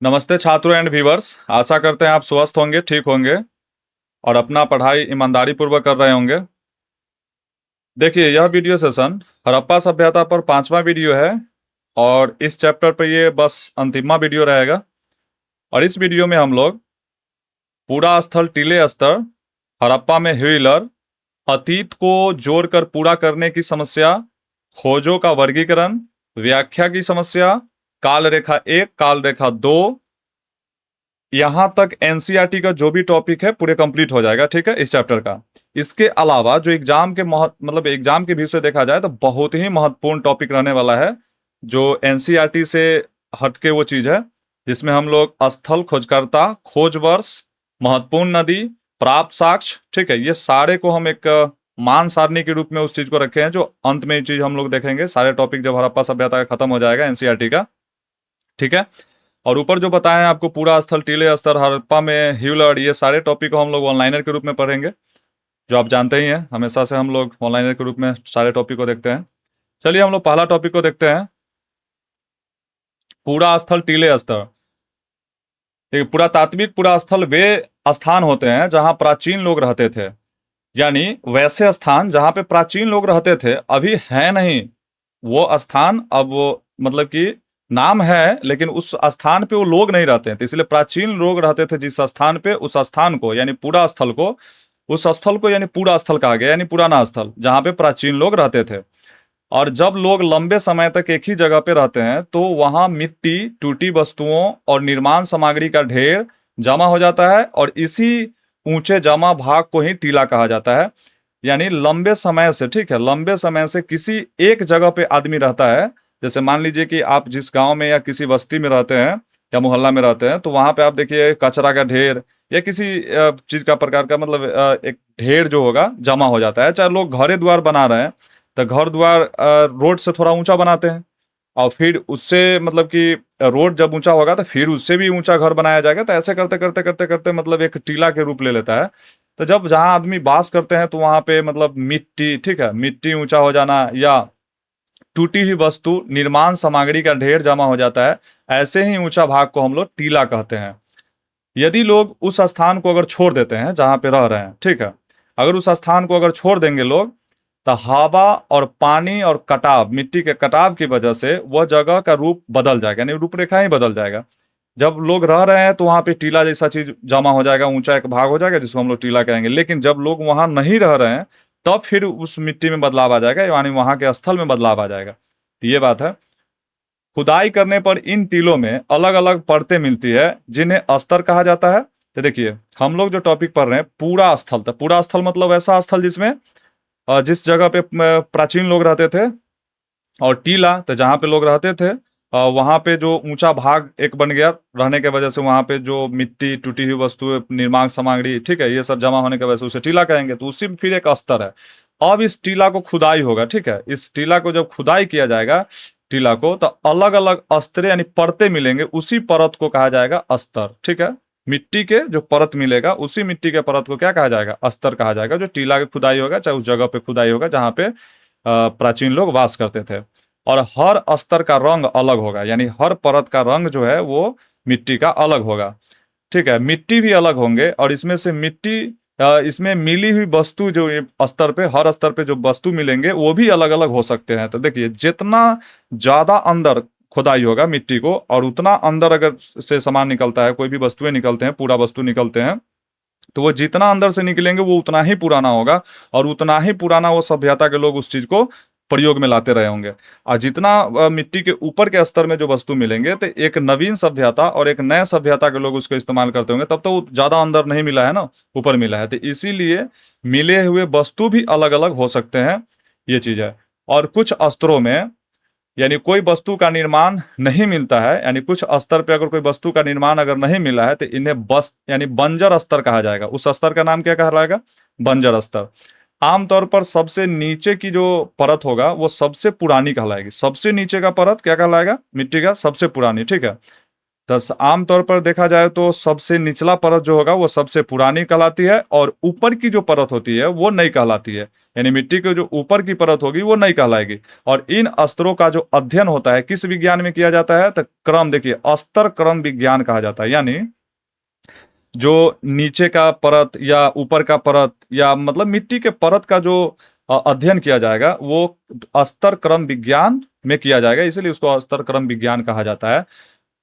नमस्ते छात्रों and viewers. आशा करते हैं आप स्वस्थ होंगे, ठीक होंगे और अपना पढ़ाई ईमानदारी पूर्वक कर रहे होंगे। देखिए, यह वीडियो सेशन हड़प्पा सभ्यता पर 5वां वीडियो है और इस चैप्टर पर ये बस अंतिमा वीडियो रहेगा। और इस वीडियो में हम लोग पूरा स्थल टीले स्तर, हड़प्पा में ह्यूलर, अतीत को जोड़कर पूरा करने की समस्या, खोजों का वर्गीकरण, व्याख्या की समस्या, काल रेखा 1, काल रेखा 2, यहाँ तक एनसीईआरटी का जो भी टॉपिक है पूरे कंप्लीट हो जाएगा। ठीक है, इस चैप्टर का। इसके अलावा जो एग्जाम के मतलब एग्जाम के व्यू से देखा जाए तो बहुत ही महत्वपूर्ण टॉपिक रहने वाला है, जो एनसीईआरटी से हटके वो चीज है जिसमें हम लोग स्थल खोजकर्ता, खोज वर्ष, महत्वपूर्ण नदी, प्राप्त साक्ष्य, ठीक है, ये सारे को हम एक मान सारणी के रूप में उस चीज को रखे हैं, जो अंत में ये चीज हम लोग देखेंगे सारे टॉपिक जब हड़प्पा सभ्यता का खत्म हो जाएगा एनसीईआरटी का। ठीक है। और ऊपर जो बताए हैं आपको, पूरा स्थल, टीले स्तर, हड़प्पा में ह्यूलर, ये सारे टॉपिक को हम लोग ऑनलाइनर के रूप में पढ़ेंगे, जो आप जानते ही हैं हमेशा से हम लोग ऑनलाइनर के रूप में सारे टॉपिक को देखते हैं। चलिए हम लोग पहला टॉपिक को देखते हैं, पूरा स्थल टीले स्तर। देखिए, पुरातात्विक पूरा स्थल वे स्थान होते हैं जहां प्राचीन लोग रहते थे, यानी वैसे स्थान जहां पे प्राचीन लोग रहते थे अभी है नहीं वो स्थान। अब वो मतलब कि नाम है लेकिन उस स्थान पे वो लोग नहीं रहते हैं, तो इसलिए प्राचीन लोग रहते थे जिस स्थान पे, उस स्थान को यानी पूरा स्थल को, उस स्थल को यानी पूरा स्थल कहा गया, यानी पुराना स्थल जहां पे प्राचीन लोग रहते थे। और जब लोग लंबे समय तक एक ही जगह पे रहते हैं तो वहां मिट्टी, टूटी वस्तुओं और निर्माण सामग्री का ढेर जमा हो जाता है, और इसी ऊंचे जमा भाग को ही टीला कहा जाता है। यानी लंबे समय से, ठीक है, लंबे समय से किसी एक जगह पे आदमी रहता है। जैसे मान लीजिए कि आप जिस गांव में या किसी बस्ती में रहते हैं या मोहल्ला में रहते हैं, तो वहां पे आप देखिए कचरा का ढेर या किसी चीज का प्रकार का मतलब एक ढेर जो होगा जमा हो जाता है। चाहे लोग घरे द्वार बना रहे हैं तो घर द्वार रोड से थोड़ा ऊंचा बनाते हैं, और फिर उससे मतलब कि रोड जब ऊंचा होगा तो फिर उससे भी ऊंचा घर बनाया जाएगा। तो ऐसे करते करते करते करते मतलब एक टीला के रूप ले लेता है। तो जब जहां आदमी वास करते हैं तो वहां पे मतलब मिट्टी, ठीक है, मिट्टी ऊंचा हो जाना या टूटी हुई वस्तु, निर्माण सामग्री का ढेर जमा हो जाता है। ऐसे ही ऊंचा भाग को हम लोग टीला कहते हैं। यदि लोग उस स्थान को अगर छोड़ देते हैं जहां पे रह रहे हैं, ठीक है, अगर उस स्थान को अगर छोड़ देंगे लोग, तो हवा और पानी और कटाव, मिट्टी के कटाव की वजह से वह जगह का रूप बदल जाएगा, यानी रूपरेखा ही बदल जाएगा। जब लोग रह रहे हैं तो वहां पे टीला जैसा चीज जमा हो जाएगा, ऊंचा एक भाग हो जाएगा जिसको हम लोग टीला कहेंगे। लेकिन जब लोग वहां नहीं रह रहे हैं तब फिर उस मिट्टी में बदलाव आ जाएगा, यानी वहां के स्थल में बदलाव आ जाएगा। तो ये बात है। खुदाई करने पर इन टीलों में अलग अलग परतें मिलती है जिन्हें स्तर कहा जाता है। तो देखिए, हम लोग जो टॉपिक पढ़ रहे हैं पूरा स्थल, तो पूरा स्थल मतलब ऐसा स्थल जिसमें जिस जगह पे प्राचीन लोग रहते थे, और टीला तो जहाँ पे लोग रहते थे वहां पे जो ऊंचा भाग एक बन गया रहने के वजह से, वहां पे जो मिट्टी, टूटी हुई वस्तुएं, निर्माण सामग्री, ठीक है, ये सब जमा होने की वजह से उसे टीला कहेंगे। तो उसी में फिर एक स्तर है। अब इस टीला को खुदाई होगा, ठीक है, इस टीला को जब खुदाई किया जाएगा टीला को, तो अलग अलग स्तरें यानी परतें मिलेंगे, उसी परत को कहा जाएगा स्तर। ठीक है, मिट्टी के जो परत मिलेगा उसी मिट्टी के परत को क्या कहा जाएगा? स्तर कहा जाएगा। जो टीला की खुदाई होगा चाहे उस जगह पे खुदाई होगा जहाँ पे प्राचीन लोग वास करते थे। और हर स्तर का रंग अलग होगा, यानी हर परत का रंग जो है वो मिट्टी का अलग होगा। ठीक है, मिट्टी भी अलग होंगे, और इसमें से मिट्टी इसमें मिली हुई वस्तु जो ये स्तर पे, हर स्तर पे जो वस्तु मिलेंगे वो भी अलग अलग हो सकते हैं। तो देखिए, जितना ज्यादा अंदर खुदाई होगा मिट्टी को, और उतना अंदर अगर से सामान निकलता है, कोई भी वस्तुएं निकलते हैं, पूरा वस्तु निकलते हैं, तो वो जितना अंदर से निकलेंगे वो उतना ही पुराना होगा, और उतना ही पुराना वो सभ्यता के लोग उस चीज को प्रयोग में लाते रहे होंगे। और जितना मिट्टी के ऊपर के स्तर में जो वस्तु मिलेंगे, तो एक नवीन सभ्यता और एक नए सभ्यता के लोग उसको इस्तेमाल करते होंगे, तब तो वो ज्यादा अंदर नहीं मिला है ना, ऊपर मिला है। तो इसीलिए मिले हुए वस्तु भी अलग अलग हो सकते हैं, ये चीज है। और कुछ स्तरों में यानी कोई वस्तु का निर्माण नहीं मिलता है, यानी कुछ स्तर पे अगर कोई वस्तु का निर्माण अगर नहीं मिला है तो इन्हें बस यानी बंजर स्तर कहा जाएगा। उस स्तर का नाम क्या कहलाएगा? बंजर स्तर। आमतौर पर सबसे नीचे की जो परत होगा वो सबसे पुरानी कहलाएगी। सबसे नीचे का परत क्या कहलाएगा? मिट्टी का सबसे पुरानी। ठीक है, तो आमतौर पर देखा जाए तो सबसे निचला परत जो होगा वो सबसे पुरानी कहलाती है, और ऊपर की जो परत होती है वो नई कहलाती है। यानी मिट्टी की जो ऊपर की परत होगी वो नई कहलाएगी। और इन स्तरों का जो अध्ययन होता है किस विज्ञान में किया जाता है, तो क्रम देखिए स्तर क्रम विज्ञान कहा जाता है। यानी जो नीचे का परत या ऊपर का परत या मतलब मिट्टी के परत का जो अध्ययन किया जाएगा वो स्तर क्रम विज्ञान में किया जाएगा, इसीलिए उसको स्तर क्रम विज्ञान कहा जाता है।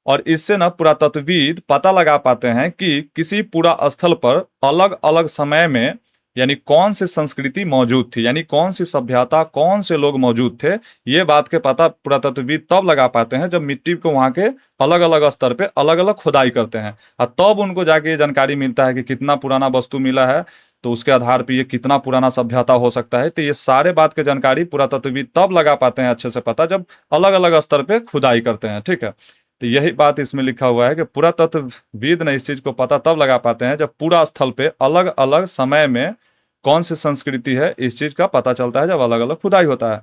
और इससे ना पुरातत्वविद पता लगा पाते हैं कि किसी पूरा स्थल पर अलग अलग समय में यानी कौन सी संस्कृति मौजूद थी, यानी कौन सी सभ्यता कौन से लोग मौजूद थे। ये बात के पता पुरातत्वविद तब लगा पाते हैं जब मिट्टी को वहाँ के अलग अलग स्तर पे अलग अलग खुदाई करते हैं, और तब उनको जाके ये जानकारी मिलता है कि कितना पुराना वस्तु मिला है, तो उसके आधार पर ये कितना पुराना सभ्यता हो सकता है। तो ये सारे बात की जानकारी पुरातत्वविद तब लगा पाते हैं अच्छे से पता जब अलग अलग स्तर पे खुदाई करते हैं। ठीक है, तो यही बात इसमें लिखा हुआ है कि पुरातत्वविद ने इस चीज को पता तब लगा पाते हैं जब पूरा स्थल पे अलग अलग समय में कौन सी संस्कृति है, इस चीज का पता चलता है जब अलग अलग खुदाई होता है।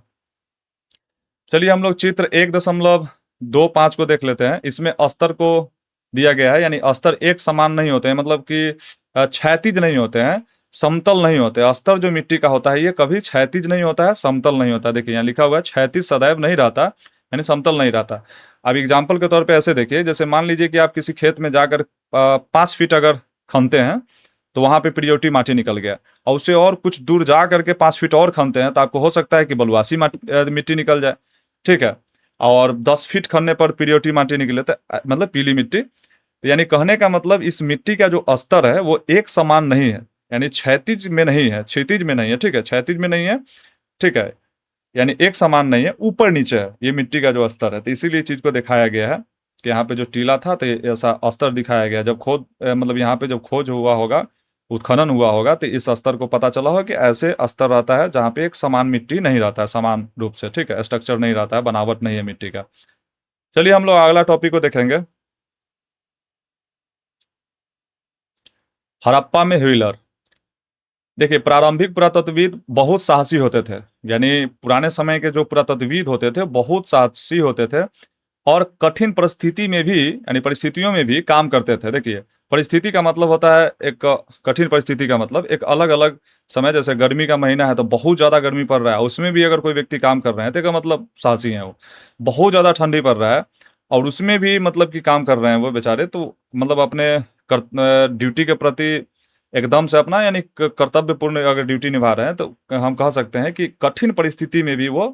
चलिए हम लोग चित्र 1.25 को देख लेते हैं। इसमें अस्तर को दिया गया है, यानी अस्तर एक समान नहीं होते हैं, मतलब कि क्षैतिज नहीं होते हैं, समतल नहीं होते। अस्तर जो मिट्टी का होता है ये कभी क्षैतिज नहीं होता है, समतल नहीं होता। देखिए यहाँ लिखा हुआ है क्षैतिज सदैव नहीं रहता, यानी समतल नहीं रहता। अब एग्जाम्पल के तौर पे ऐसे देखिए, जैसे मान लीजिए कि आप किसी खेत में जाकर 5 फीट अगर खनते हैं तो वहां पे पिरियोटी माटी निकल गया, और उससे और कुछ दूर जा करके 5 फीट और खनते हैं तो आपको हो सकता है कि बलुआसी मिट्टी निकल जाए। ठीक है, और 10 फीट खनने पर पिरियोटी माटी निकले तो मतलब पीली मिट्टी। तो यानी कहने का मतलब इस मिट्टी का जो स्तर है वो एक समान नहीं है, यानी क्षैतिज में नहीं है, क्षैतिज में नहीं है। ठीक है, क्षैतिज में नहीं है। ठीक है, यानी एक समान नहीं है, ऊपर नीचे है ये मिट्टी का जो स्तर है। तो इसीलिए चीज को दिखाया गया है कि यहाँ पे जो टीला था तो ऐसा स्तर दिखाया गया। जब खोद मतलब यहाँ पे जब खोज हुआ होगा, उत्खनन हुआ होगा, तो इस स्तर को पता चला होगा कि ऐसे स्तर रहता है जहाँ पे एक समान मिट्टी नहीं रहता है, समान रूप से। ठीक है, स्ट्रक्चर नहीं रहता है, बनावट नहीं है मिट्टी का। चलिए हम लोग अगला टॉपिक को देखेंगे, हड़प्पा में व्हीलर। देखिए प्रारंभिक पुरातत्वविद बहुत साहसी होते थे, यानी पुराने समय के जो पुरातत्वविद होते थे बहुत साहसी होते थे, और कठिन परिस्थिति में भी यानी परिस्थितियों में भी काम करते थे। देखिए परिस्थिति का मतलब होता है एक, कठिन परिस्थिति का मतलब एक अलग अलग समय, जैसे गर्मी का महीना है तो बहुत ज़्यादा गर्मी पड़ रहा है, उसमें भी अगर कोई व्यक्ति काम कर रहे हैं तो इसका मतलब साहसी हैं वो। बहुत ज़्यादा ठंडी पड़ रहा है और उसमें भी मतलब कि काम कर रहे हैं वो बेचारे, तो मतलब अपने ड्यूटी के प्रति एकदम से अपना यानी कर्तव्यपूर्ण अगर ड्यूटी निभा रहे हैं तो हम कह सकते हैं कि कठिन परिस्थिति में भी वो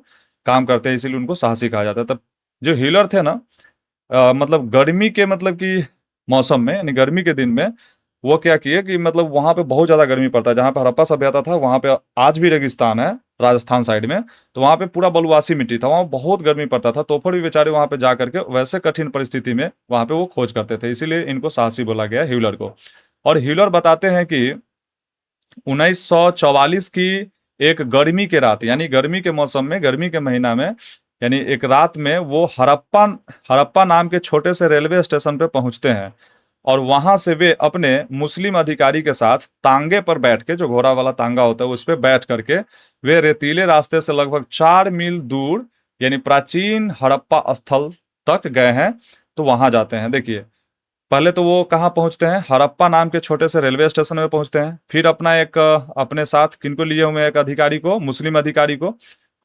काम करते हैं, इसीलिए उनको साहसी कहा जाता है। तब जो हीलर थे ना, मतलब गर्मी के मतलब कि मौसम में यानी गर्मी के दिन में वो क्या किए कि मतलब वहाँ पे बहुत ज़्यादा गर्मी पड़ता है, जहाँ पे हड़प्पा सभ्यता था वहाँ पे आज भी रेगिस्तान है राजस्थान साइड में, तो वहाँ पे पूरा बलुआसी मिट्टी था, वहाँ बहुत गर्मी पड़ता था, तो फिर भी बेचारे वहाँ पे जा करके वैसे कठिन परिस्थिति में वहाँ पे वो खोज करते थे, इसीलिए इनको साहसी बोला गया ह्यूलर को। और ह्यूलर बताते हैं कि 1944 की एक गर्मी के रात, यानी गर्मी के मौसम में गर्मी के महीना में, यानी एक रात में वो हड़प्पा हड़प्पा नाम के छोटे से रेलवे स्टेशन पे पहुंचते हैं, और वहां से वे अपने मुस्लिम अधिकारी के साथ तांगे पर बैठ के, जो घोड़ा वाला तांगा होता है उस पर बैठ करके वे रेतीले रास्ते से लगभग 4 मील दूर यानी प्राचीन हड़प्पा स्थल तक गए हैं। तो वहां जाते हैं। देखिए पहले तो वो कहाँ पहुंचते हैं, हड़प्पा नाम के छोटे से रेलवे स्टेशन में पहुंचते हैं, फिर अपना एक अपने साथ किनको लिए हुए एक अधिकारी को, मुस्लिम अधिकारी को।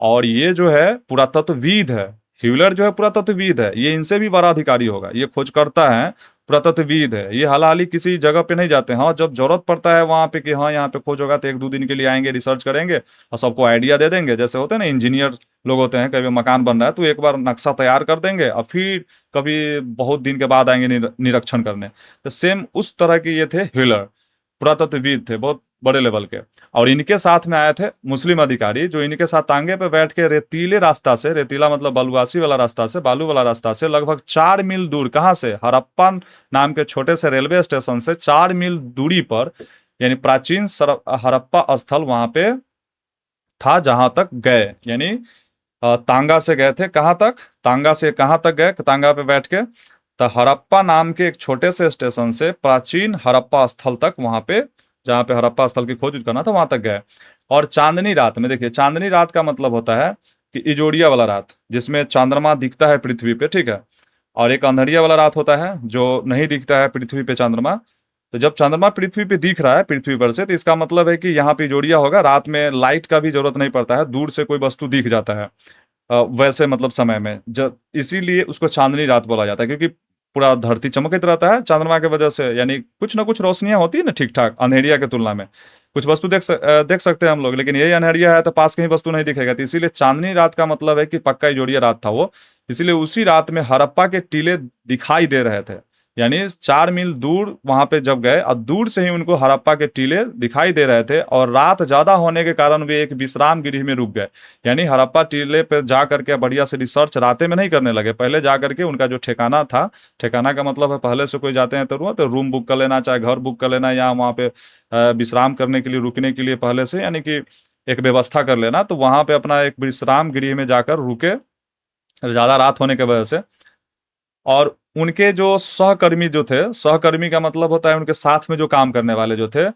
और ये जो है पुरातत्वविद है, ह्यूलर जो है पुरातत्वविद है, ये इनसे भी बड़ा अधिकारी होगा, ये खोज करता है, पुरातत्वविद है। ये हाल हाल ही किसी जगह पे नहीं जाते हैं, हाँ जब जरूरत पड़ता है वहां पे कि हाँ यहाँ पे खोज होगा तो 1-2 दिन के लिए आएंगे, रिसर्च करेंगे और सबको आइडिया दे देंगे। जैसे होते हैं ना इंजीनियर लोग होते हैं, कभी मकान बन रहा है तो एक बार नक्शा तैयार कर देंगे और फिर कभी बहुत दिन के बाद आएंगे निरीक्षण करने। तो सेम उस तरह के ये थे ह्यूलर, पुरातत्वविद थे बहुत बड़े लेवल के। और इनके साथ में आए थे मुस्लिम अधिकारी, जो इनके साथ तांगे पे बैठ के रेतीले रास्ता से, रेतीला मतलब बलुआसी वाला रास्ता से, बालू वाला रास्ता से लगभग 4 मील दूर, कहाँ से, हड़प्पा नाम के छोटे से रेलवे स्टेशन से 4 मील दूरी पर, यानी प्राचीन हड़प्पा स्थल वहां पे था जहां तक गए। यानी तांगा से गए थे, कहाँ तक, तांगा से कहाँ तक गए, तांगा पे बैठ के तो हड़प्पा नाम के एक छोटे से स्टेशन से प्राचीन हड़प्पा स्थल तक, वहां पे जहाँ पे हड़प्पा स्थल की खोज करना था वहां तक गए। और चांदनी रात में, देखिए चांदनी रात का मतलब होता है कि इजोरिया वाला रात जिसमें चंद्रमा दिखता है पृथ्वी पे, ठीक है, और एक अंधेरिया वाला रात होता है जो नहीं दिखता है पृथ्वी पे चंद्रमा। तो जब चंद्रमा पृथ्वी पे दिख रहा है पृथ्वी पर से, तो इसका मतलब है कि यहाँ पे जोड़िया होगा, रात में लाइट का भी जरूरत नहीं पड़ता है, दूर से कोई वस्तु दिख जाता है वैसे मतलब समय में, जब इसीलिए उसको चांदनी रात बोला जाता है, क्योंकि पूरा धरती चमकित रहता है चंद्रमा की वजह से, यानी कुछ ना कुछ रोशनियां होती है ना ठीक ठाक अंधेरिया के तुलना में। कुछ वस्तु देख सकते हैं हम लोग, लेकिन यही अंधेरिया है तो पास कहीं वस्तु नहीं दिखेगा, तो इसीलिए चांदनी रात का मतलब है कि पक्का जोड़िया रात था वो। इसीलिए उसी रात में हड़प्पा के टीले दिखाई दे रहे थे, यानी 4 मील दूर वहां पे जब गए और दूर से ही उनको हड़प्पा के टीले दिखाई दे रहे थे, और रात ज्यादा होने के कारण वे एक विश्राम गृह में रुक गए। यानी हड़प्पा टीले पर जा करके बढ़िया से रिसर्च राते में नहीं करने लगे, पहले जा करके उनका जो ठिकाना था, ठिकाना का मतलब है पहले से कोई जाते हैं तो रूम बुक कर लेना, चाहे घर बुक कर लेना, या वहाँ पे विश्राम करने के लिए रुकने के लिए पहले से यानी कि एक व्यवस्था कर लेना, तो वहां पे अपना एक विश्राम गृह में जाकर रुके ज्यादा रात होने की वजह से। और उनके जो सहकर्मी जो थे, सहकर्मी का मतलब होता है उनके साथ में जो काम करने वाले जो थे,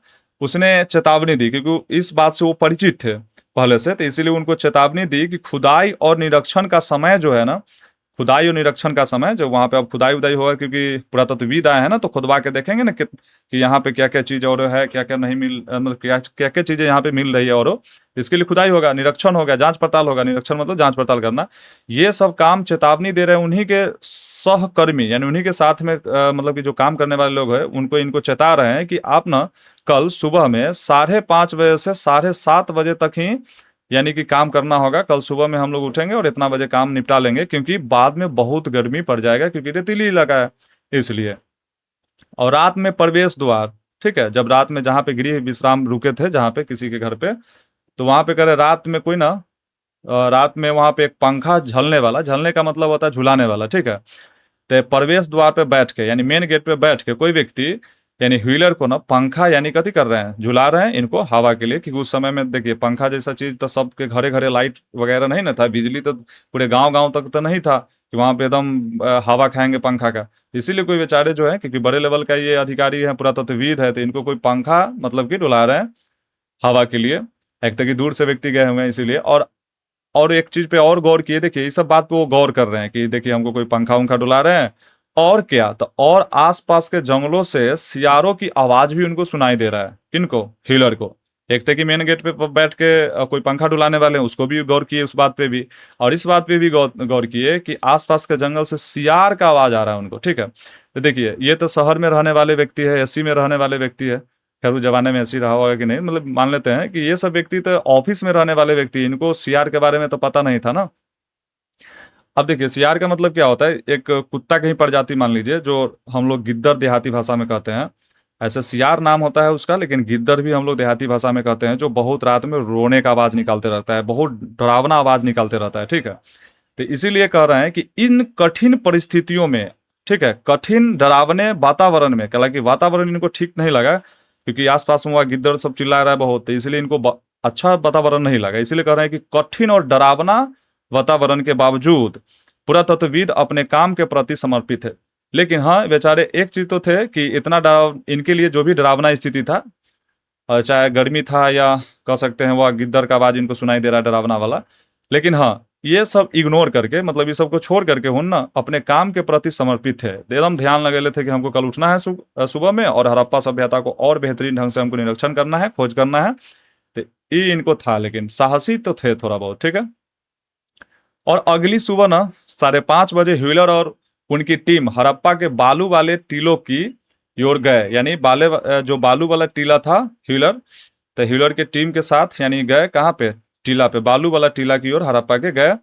उसने चेतावनी दी, क्योंकि इस बात से वो परिचित थे पहले से, तो इसीलिए उनको चेतावनी दी कि खुदाई और निरीक्षण का समय जो है ना, खुदाई और निरीक्षण का समय जो वहां पे अब खुदाई उदाई होगा, क्योंकि पुरातत्वविद आए हैं ना, तो खुदवा के देखेंगे ना कि यहाँ पे क्या क्या चीज और है, क्या क्या नहीं मतलब क्या क्या क्या चीजें यहाँ पे मिल रही है, और इसके लिए खुदाई होगा, निरीक्षण होगा, जांच पड़ताल होगा, निरीक्षण मतलब जांच पड़ताल करना। ये सब काम चेतावनी दे रहे हैं उन्हीं के सहकर्मी, यानी उन्हीं के साथ में मतलब कि जो काम करने वाले लोग हैं उनको, इनको चेता रहे हैं कि आप ना कल सुबह में 5:30 बजे से 7:30 बजे तक ही यानी कि काम करना होगा। कल सुबह में हम लोग उठेंगे और इतना बजे काम निपटा लेंगे, क्योंकि बाद में बहुत गर्मी पड़ जाएगा, क्योंकि रेतीली इलाका है इसलिए। और रात में प्रवेश द्वार, ठीक है, जब रात में जहाँ पे गृह विश्राम रुके थे, जहाँ पे किसी के घर पे, तो वहां पे करे रात में कोई ना रात में वहां पे एक पंखा झलने वाला, झलने का मतलब होता है झुलाने वाला, ठीक है। तो प्रवेश द्वार पे बैठ के यानी मेन गेट पे बैठ के कोई व्यक्ति यानी व्हीलर को ना पंखा यानी कथी कर रहे हैं, झुला रहे हैं इनको हवा के लिए, क्योंकि उस समय में देखिए पंखा जैसा चीज तो सबके घरे घरे लाइट वगैरह नहीं ना था, बिजली तो पूरे गांव गांव तक तो नहीं था कि वहां पे एकदम हवा खाएंगे पंखा का। इसीलिए कोई बेचारे जो है, क्योंकि बड़े लेवल का ये अधिकारी है, पुरातत्वविद है, तो इनको कोई पंखा मतलब कि डुला रहे हैं हवा के लिए। एक तो कि दूर से व्यक्ति गए हुए हैं इसीलिए। और एक चीज पे और गौर किए, देखिए इस सब बात पे वो गौर कर रहे हैं कि देखिए हमको कोई पंखा उंखा डुला रहे हैं, और क्या तो और आसपास के जंगलों से सियारों की आवाज भी उनको सुनाई दे रहा है। किनको? हीलर को। एक थे कि मेन गेट पे बैठ के कोई पंखा डुलाने वाले हैं, उसको भी गौर किए उस बात पे भी, और इस बात पे भी गौर किए कि आसपास के जंगल से सियार का आवाज आ रहा है उनको, ठीक है। तो देखिए ये तो शहर में रहने वाले व्यक्ति है, एसी में रहने वाले व्यक्ति है, खैर उस जमाने में ऐसी रहा होगा कि नहीं, मतलब मान लेते हैं कि ये सब व्यक्ति तो ऑफिस में रहने वाले व्यक्ति, इनको सीआर के बारे में तो पता नहीं था ना। अब देखिए सीआर का मतलब क्या होता है, एक कुत्ता की ही प्रजाति मान लीजिए, जो हम लोग गिद्दर देहाती भाषा में कहते हैं, ऐसे सियार नाम होता है उसका, लेकिन गिद्दर भी हम लोग देहाती भाषा में कहते हैं, जो बहुत रात में रोने का आवाज निकालते रहता है, बहुत डरावना आवाज निकालते रहता है, ठीक है। तो इसीलिए कह रहे हैं कि इन कठिन परिस्थितियों में, ठीक है, कठिन डरावने वातावरण में, हालांकि वातावरण इनको ठीक नहीं लगा, क्योंकि आसपास में वहाँ गिद्दर सब चिल्ला रहा है बहुत, तो इसलिए इनको अच्छा वातावरण नहीं लगा, इसलिए कह रहे हैं कि कठिन और डरावना वातावरण के बावजूद पुरातत्वविद अपने काम के प्रति समर्पित थे। लेकिन हाँ बेचारे एक चीज तो थे कि इतना डराव इनके लिए जो भी डरावना स्थिति था, चाहे गर्मी था या कह सकते हैं वह गिद्दर का आवाज इनको सुनाई दे रहा है डरावना वाला, लेकिन हाँ ये सब इग्नोर करके, मतलब ये सबको छोड़ करके हुन ना अपने काम के प्रति समर्पित थे, एकदम ध्यान लगे थे कि हमको कल उठना है सुबह में, और हड़प्पा सभ्यता को और बेहतरीन ढंग से हमको निरीक्षण करना है, खोज करना है। तो ये इनको था, लेकिन साहसी तो थे थोड़ा बहुत, ठीक है। और अगली सुबह ना 5:30 बजे व्हीलर और उनकी टीम हड़प्पा के बालू वाले टीलों की ओर गए, यानी जो बालू वाला टीला था व्हीलर, तो व्हीलर के टीम के साथ यानी गए कहाँ पे, टीला पे, बालू वाला टीला की ओर हड़प्पा के गए।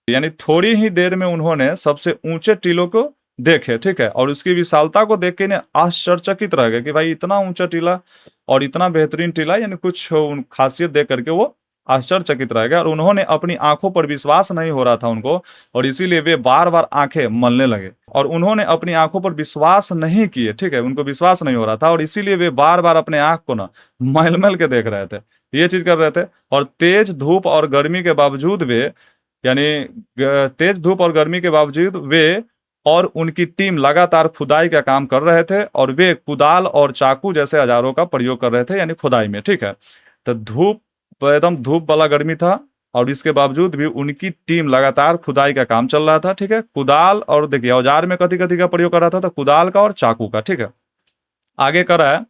यानी थोड़ी ही देर में उन्होंने सबसे ऊंचे टीलों को देखे, ठीक है, और उसकी विशालता को देख के इन्हें आश्चर्यचकित रह गए कि भाई इतना ऊंचा टीला और इतना बेहतरीन टीला, यानी कुछ खासियत देख करके वो आश्चर्यचकित रह गए, और उन्होंने अपनी आंखों पर विश्वास नहीं हो रहा था उनको, और इसीलिए वे बार बार आंखें मलने लगे, और उन्होंने अपनी आंखों पर विश्वास नहीं किए, ठीक है, उनको विश्वास नहीं हो रहा था, और इसीलिए वे बार बार अपने आंख को ना मल मल के देख रहे थे, ये चीज कर रहे थे। और तेज धूप और गर्मी के बावजूद वे, यानी तेज धूप और गर्मी के बावजूद वे और उनकी टीम लगातार खुदाई का काम कर रहे थे, और वे कुदाल और चाकू जैसे औजारों का प्रयोग कर रहे थे, यानी खुदाई में, ठीक है। तो धूप एकदम धूप वाला गर्मी था, और इसके बावजूद भी उनकी टीम लगातार खुदाई का काम चल रहा था, ठीक है। कुदाल और देखिए औजार में कथी कथी का प्रयोग कर रहा था, तो कुदाल का और चाकू का, ठीक है। आगे कर रहा है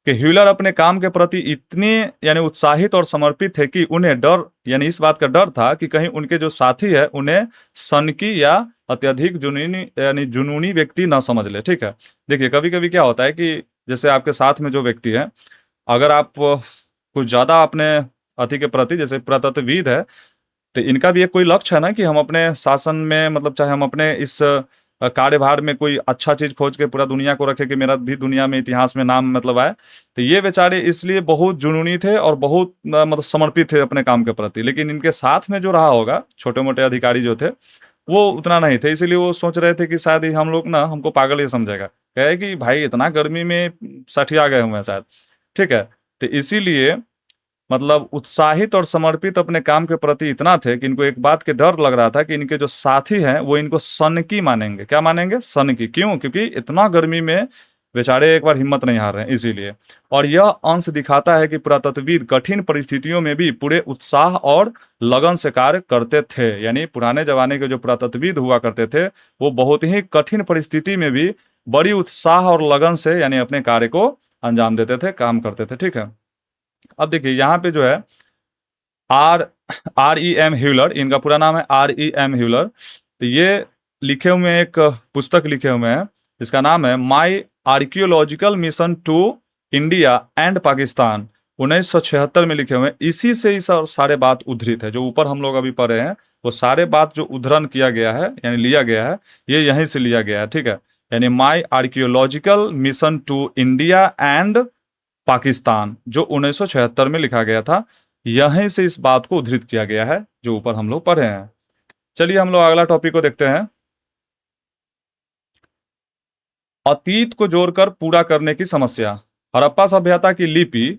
कि ह्यूलर अपने काम के प्रति इतने यानी उत्साहित और समर्पित थे कि उन्हें डर यानी इस बात का डर था कि कहीं उनके जो साथी है उन्हें सनकी या अत्यधिक जुनूनी यानी जुनूनी व्यक्ति ना समझ ले, ठीक है। देखिए कभी कभी क्या होता है कि जैसे आपके साथ में जो व्यक्ति है, अगर आप कुछ ज्यादा अपने अति के प्रति जैसे पुरातत्वविद है, तो इनका भी एक कोई लक्ष्य है ना कि हम अपने शासन में मतलब चाहे हम अपने इस कार्यभार में कोई अच्छा चीज खोज के पूरा दुनिया को रखे कि मेरा भी दुनिया में इतिहास में नाम मतलब आए। तो ये बेचारे इसलिए बहुत जुनूनी थे और बहुत मतलब समर्पित थे अपने काम के प्रति, लेकिन इनके साथ में जो रहा होगा छोटे मोटे अधिकारी जो थे वो उतना नहीं थे, इसीलिए वो सोच रहे थे कि शायद ही हम लोग ना हमको पागल ही समझेगा, कहे कि भाई इतना गर्मी में सठिया गए हुए हैं शायद, ठीक है। तो इसीलिए मतलब उत्साहित और समर्पित अपने काम के प्रति इतना थे कि इनको एक बात के डर लग रहा था कि इनके जो साथी हैं वो इनको सनकी मानेंगे। क्या मानेंगे? सनकी। क्यों? क्योंकि इतना गर्मी में बेचारे एक बार हिम्मत नहीं हार रहे हैं, इसीलिए। और यह अंश दिखाता है कि पुरातत्वविद कठिन परिस्थितियों में भी पूरे उत्साह और लगन से कार्य करते थे। यानी पुराने जमाने के जो पुरातत्वविद हुआ करते थे वो बहुत ही कठिन परिस्थिति में भी बड़ी उत्साह और लगन से यानी अपने कार्य को अंजाम देते थे, काम करते थे, ठीक है। अब देखिए यहाँ पे जो है आर आर ई एम ह्यूलर, इनका पूरा नाम है आर ई एम ह्यूलर। तो ये लिखे हुए एक पुस्तक लिखे हुए हैं, इसका नाम है my archaeological mission to India and Pakistan, 1976 में लिखे हुए हैं। इसी से ही सारे बात उद्धृत है, जो ऊपर हम लोग अभी पढ़े हैं वो सारे बात जो उद्धरण किया गया है यानी लिया गया है, ये यहीं से लिया गया है, ठीक है। यानी my archaeological mission to India and Pakistan जो 1976 में लिखा गया था, यहीं से इस बात को उद्धृत किया गया है जो ऊपर हम लोग पढ़े हैं। चलिए हम लोग अगला टॉपिक को देखते हैं। अतीत को जोड़कर पूरा करने की समस्या। हड़प्पा सभ्यता की लिपि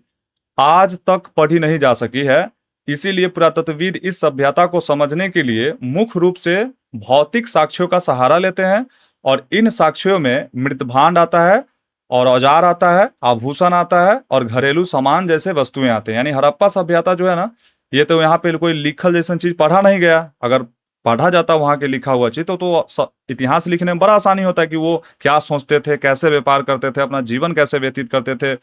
आज तक पढ़ी नहीं जा सकी है, इसीलिए पुरातत्वविद इस सभ्यता को समझने के लिए मुख्य रूप से भौतिक साक्ष्यों का सहारा लेते हैं। और इन साक्ष्यों में मृतभांड आता है और औजार आता है, आभूषण आता है और घरेलू सामान जैसे वस्तुएं आते हैं। यानी हड़प्पा सभ्यता जो है ना, ये तो यहाँ पे कोई लिखल जैसा चीज पढ़ा नहीं गया। अगर पढ़ा जाता वहां के लिखा हुआ चीज इतिहास लिखने में बड़ा आसानी होता है कि वो क्या सोचते थे, कैसे व्यापार करते थे, अपना जीवन कैसे व्यतीत करते थे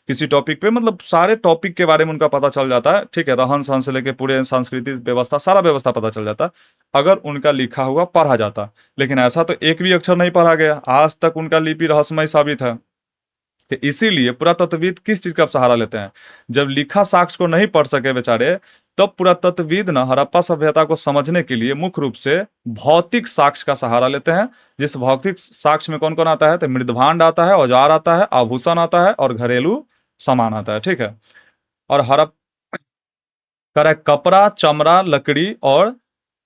किसी टॉपिक पे, मतलब सारे टॉपिक के बारे में उनका पता चल जाता है, ठीक है। रहन सहन से लेके पूरे सांस्कृतिक व्यवस्था सारा व्यवस्था पता चल जाता अगर उनका लिखा हुआ पढ़ा जाता। लेकिन ऐसा तो एक भी अक्षर नहीं पढ़ा गया, आज तक उनका लिपि रहस्यमय साबित है। तो इसीलिए पुरातत्वविद किस चीज का सहारा लेते हैं? जब लिखा साक्ष्य को नहीं पढ़ सके बेचारे, तब पुरातत्वविद न हड़प्पा सभ्यता को समझने के लिए मुख्य रूप से भौतिक साक्ष्य का सहारा लेते हैं। जिस भौतिक साक्ष्य में कौन कौन आता है? तो मृदभांड आता है, औजार आता है, आभूषण आता है और घरेलू सामान आता है, ठीक है। और हड़प कर कपड़ा, चमड़ा, लकड़ी और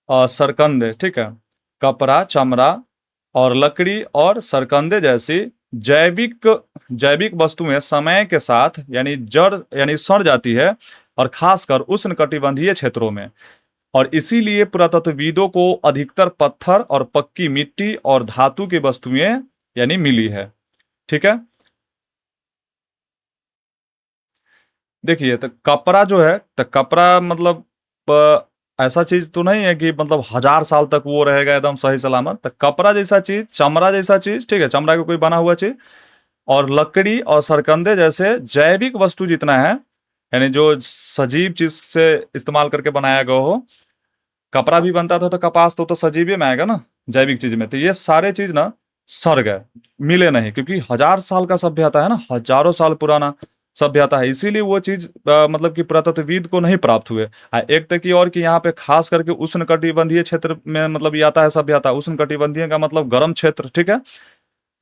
सरकंदे, ठीक है। कपड़ा, चमड़ा और लकड़ी और सरकंदे जैसी जैविक जैविक वस्तुएं समय के साथ यानी जड़ यानी सड़ जाती है, और खासकर उष्णकटिबंधीय क्षेत्रों में। और इसीलिए पुरातत्वविदों को अधिकतर पत्थर और पक्की मिट्टी और धातु की वस्तुएं यानी मिली है, ठीक है। देखिए तो कपड़ा जो है, तो कपड़ा मतलब ऐसा चीज तो नहीं है कि मतलब 1000 साल तक वो रहेगा एकदम सही सलामत। तो कपड़ा जैसा चीज, चमड़ा जैसा चीज, ठीक है, चमड़ा का कोई बना हुआ चीज, और लकड़ी और सरकंदे जैसे जैविक वस्तु जितना है यानी जो सजीव चीज से इस्तेमाल करके बनाया गया हो। कपड़ा भी बनता था तो कपास तो सजीव में आएगा ना, जैविक चीज में। तो ये सारे चीज ना सड़ गए, मिले नहीं, क्योंकि 1000 साल का सभ्यता है ना, हजारों साल पुराना सभ्यता है, इसीलिए वो चीज मतलब कि पुरातत्वविद को नहीं प्राप्त हुए। एक तक की और कि यहाँ पे खास करके उष्णकटिबंधीय क्षेत्र में मतलब ये आता है सभ्यता। उष्णकटिबंधीय का मतलब गर्म क्षेत्र, ठीक है।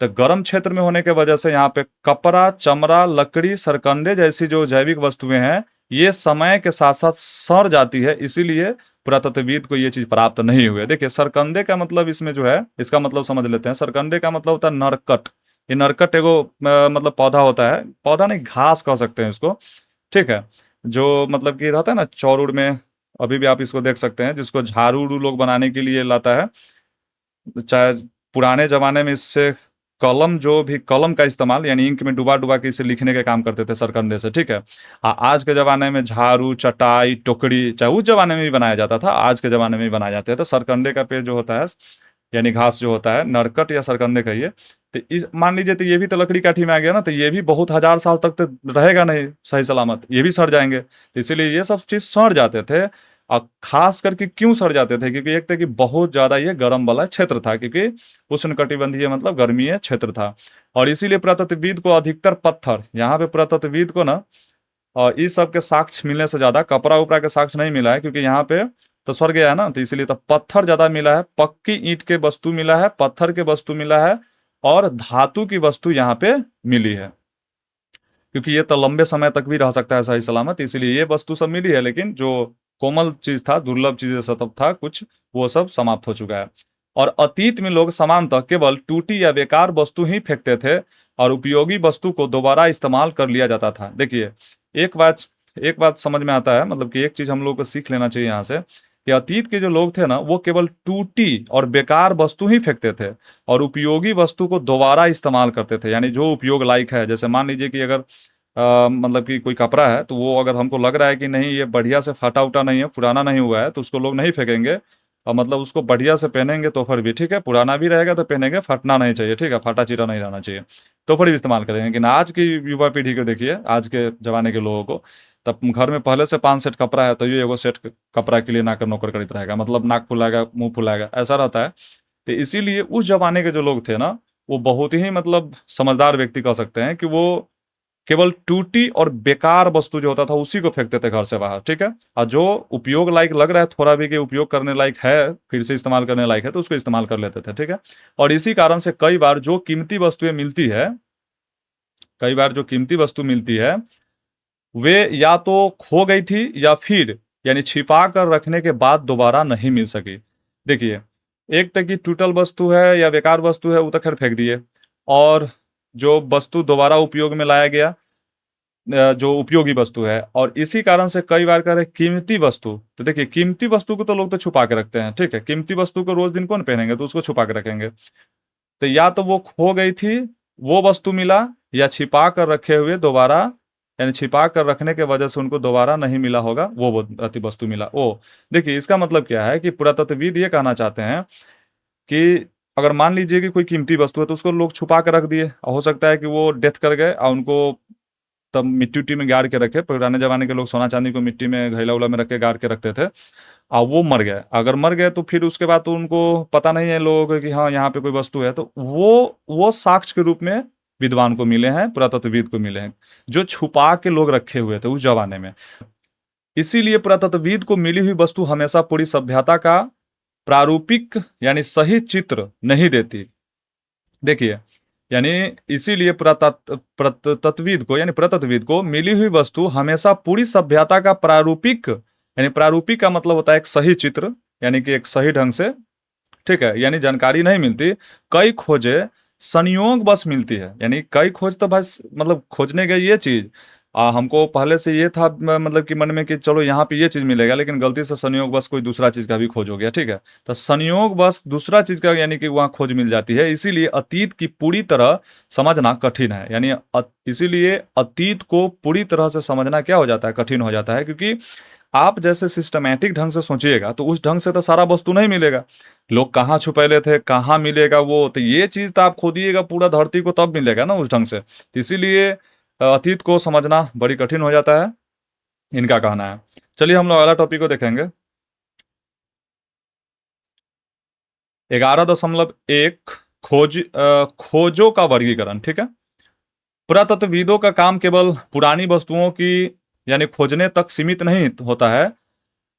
तो गर्म क्षेत्र में होने के वजह से यहाँ पे कपड़ा, चमड़ा, लकड़ी, सरकंडे जैसी जो जैविक वस्तुएं हैं ये समय के साथ साथ सड़ जाती है, इसीलिए पुरातत्वविद को ये चीज प्राप्त नहीं हुई। देखिए सरकंडे का मतलब इसमें जो है, इसका मतलब समझ लेते हैं। सरकंडे का मतलब होता है नरकट। ये नरकट एगो मतलब पौधा होता है, पौधा नहीं घास कह सकते हैं इसको, ठीक है। जो मतलब कि रहता है ना चौरुड़ में, अभी भी आप इसको देख सकते हैं, जिसको झाड़ू उड़ू लोग बनाने के लिए लाता है। चाहे पुराने जमाने में इससे कलम, जो भी कलम का इस्तेमाल, यानी इंक में डुबा डुबा के इसे लिखने का काम करते थे सरकंडे से, ठीक है। आज के ज़माने में झाड़ू, चटाई, टोकरी, चाहे उस ज़माने में भी बनाया जाता था, आज के ज़माने में भी बनाए जाते हैं। तो सरकंडे का पेड़ जो होता है, यानी घास जो होता है, नरकट या सरकंडे कहिए, तो इस मान लीजिए तो ये भी तो लकड़ी काठी में आ गया ना, तो ये भी बहुत हजार साल तक तो रहेगा नहीं सही सलामत, ये भी सड़ जाएंगे। तो इसीलिए ये सब चीज़ सड़ जाते थे। और खास करके क्यों सड़ जाते थे, क्योंकि एक था कि बहुत ज़्यादा ये गर्म वाला क्षेत्र था, क्योंकि उष्णकटिबंधीय मतलब गर्मीय क्षेत्र था। और इसीलिए पुरातत्वविद को अधिकतर पत्थर, यहाँ पे पुरातत्वविद को ना, और इस सब के साक्ष्य मिलने से ज़्यादा कपड़ा उपड़ा के साक्ष्य नहीं मिला है, क्योंकि यहाँ पे तो स्वर्ग गया है ना, तो इसलिए तो पत्थर ज़्यादा मिला है, पक्की ईंट के वस्तु मिला है, पत्थर के वस्तु मिला है, और धातु की वस्तु यहाँ पे मिली है, क्योंकि ये तो लंबे समय तक भी रह सकता है सही सलामत, इसीलिए ये वस्तु सब मिली है। लेकिन जो कोमल चीज था, दुर्लभ चीज सब था कुछ, वो सब समाप्त हो चुका है। और अतीत में लोग सामान्यतः केवल टूटी या बेकार वस्तु ही फेंकते थे, और उपयोगी वस्तु को दोबारा इस्तेमाल कर लिया जाता था। देखिए, एक बात एक बात समझ में आता है, मतलब कि एक चीज हम लोग को सीख लेना चाहिए यहाँ से, कि अतीत के जो लोग थे ना, वो केवल टूटी और बेकार वस्तु ही फेंकते थे, और उपयोगी वस्तु को दोबारा इस्तेमाल करते थे। यानी जो उपयोग लायक है, जैसे मान लीजिए कि अगर मतलब कि कोई कपड़ा है, तो वो अगर हमको लग रहा है कि नहीं ये बढ़िया से फटा उटा नहीं है, पुराना नहीं हुआ है, तो उसको लोग नहीं फेंकेंगे, और मतलब उसको बढ़िया से पहनेंगे तो फिर भी ठीक है, पुराना भी रहेगा तो पहनेंगे, फटना नहीं चाहिए, ठीक है, फटा चिरा नहीं रहना चाहिए, तो फिर भी इस्तेमाल करेंगे। लेकिन आज की युवा पीढ़ी को देखिए, आज के ज़माने के लोगों को, तब घर में पहले से 5 सेट कपड़ा है, तो ये एगो सेट कपड़ा के लिए नाकर नौकर करीत रहेगा, मतलब नाक फुलाएगा, मुंह फुलाएगा, ऐसा रहता है। तो इसीलिए उस जमाने के जो लोग थे ना, वो बहुत ही मतलब समझदार व्यक्ति कह सकते हैं, कि वो केवल टूटी और बेकार वस्तु जो होता था उसी को फेंकते थे घर से बाहर, ठीक है। और जो उपयोग लायक लग रहा है थोड़ा भी, कि उपयोग करने लायक है, फिर से इस्तेमाल करने लायक है, तो उसको इस्तेमाल कर लेते थे, ठीक है। और इसी कारण से कई बार जो कीमती वस्तुएं मिलती है, कई बार जो कीमती वस्तु मिलती है, वे या तो खो गई थी, या फिर यानी छिपा कर रखने के बाद दोबारा नहीं मिल सकी। देखिए, एक तक की टूटल वस्तु है या बेकार वस्तु है, वो तो खैर फेंक दिए, और जो वस्तु दोबारा उपयोग में लाया गया, जो उपयोगी वस्तु है, और इसी कारण से कई बार कह रहे कीमती वस्तु, तो देखिए कीमती वस्तु को तो लोग तो छुपा के रखते हैं, ठीक है, कीमती वस्तु को रोज दिन कौन पहनेंगे, तो उसको छुपा के रखेंगे। तो या तो वो खो गई थी, वो वस्तु मिला, या छिपा कर रखे हुए दोबारा, यानी छिपा कर रखने के वजह से उनको दोबारा नहीं मिला होगा, वो अति वस्तु मिला। ओ, देखिए इसका मतलब क्या है, कि पुरातत्वविद ये कहना चाहते हैं कि अगर मान लीजिए कि कोई कीमती वस्तु है, तो उसको लोग छुपा कर रख दिए, हो सकता है कि वो डेथ कर गए और उनको तब मिट्टी उट्टी में गाड़ के रखे, पुराने जमाने के लोग सोना चांदी को मिट्टी में घैला उला में रख के गाड़ के रखते थे, और वो मर गए। अगर मर गए तो फिर उसके बाद तो उनको पता नहीं है लोगों को कि हाँ यहाँ पे कोई वस्तु है, तो वो साक्ष्य के रूप में विद्वान को मिले हैं, पुरातत्वविद को मिले हैं, जो छुपा के लोग रखे हुए थे उस जमाने में। इसीलिए पुरातत्वविद को मिली हुई वस्तु हमेशा पूरी सभ्यता का प्रारूपिक यानी सही चित्र नहीं देती। देखिए, यानी इसीलिए पुरातत्वविद को, यानी पुरातत्वविद को मिली हुई वस्तु हमेशा पूरी सभ्यता का प्रारूपिक, यानी प्रारूपिक का मतलब होता है एक सही चित्र, यानी कि एक सही ढंग से, ठीक है, यानी जानकारी नहीं मिलती। कई खोजें संयोग बस मिलती है, यानी कई खोज तो बस मतलब खोजने गए ये चीज, हमको पहले से ये था मतलब कि मन में कि चलो यहाँ पे ये चीज मिलेगा, लेकिन गलती से संयोग बस कोई दूसरा चीज का भी खोज हो गया, ठीक है। तो संयोग बस दूसरा चीज का यानी कि वहाँ खोज मिल जाती है। इसीलिए अतीत की पूरी तरह समझना कठिन है, यानी इसीलिए अतीत को पूरी तरह से समझना क्या हो जाता है, कठिन हो जाता है, क्योंकि आप जैसे सिस्टमैटिक ढंग से सोचिएगा तो उस ढंग से तो सारा वस्तु नहीं मिलेगा। लोग कहाँ छुपैले थे, कहाँ मिलेगा वो, तो ये चीज तो आप खोदिएगा पूरा धरती को, तब मिलेगा ना उस ढंग से। तो इसीलिए अतीत को समझना बड़ी कठिन हो जाता है, इनका कहना है। चलिए हम लोग अगला टॉपिक को देखेंगे। 11.1 खोजों का वर्गीकरण, ठीक है। पुरातत्वविदों का काम केवल पुरानी वस्तुओं की यानी खोजने तक सीमित नहीं होता है,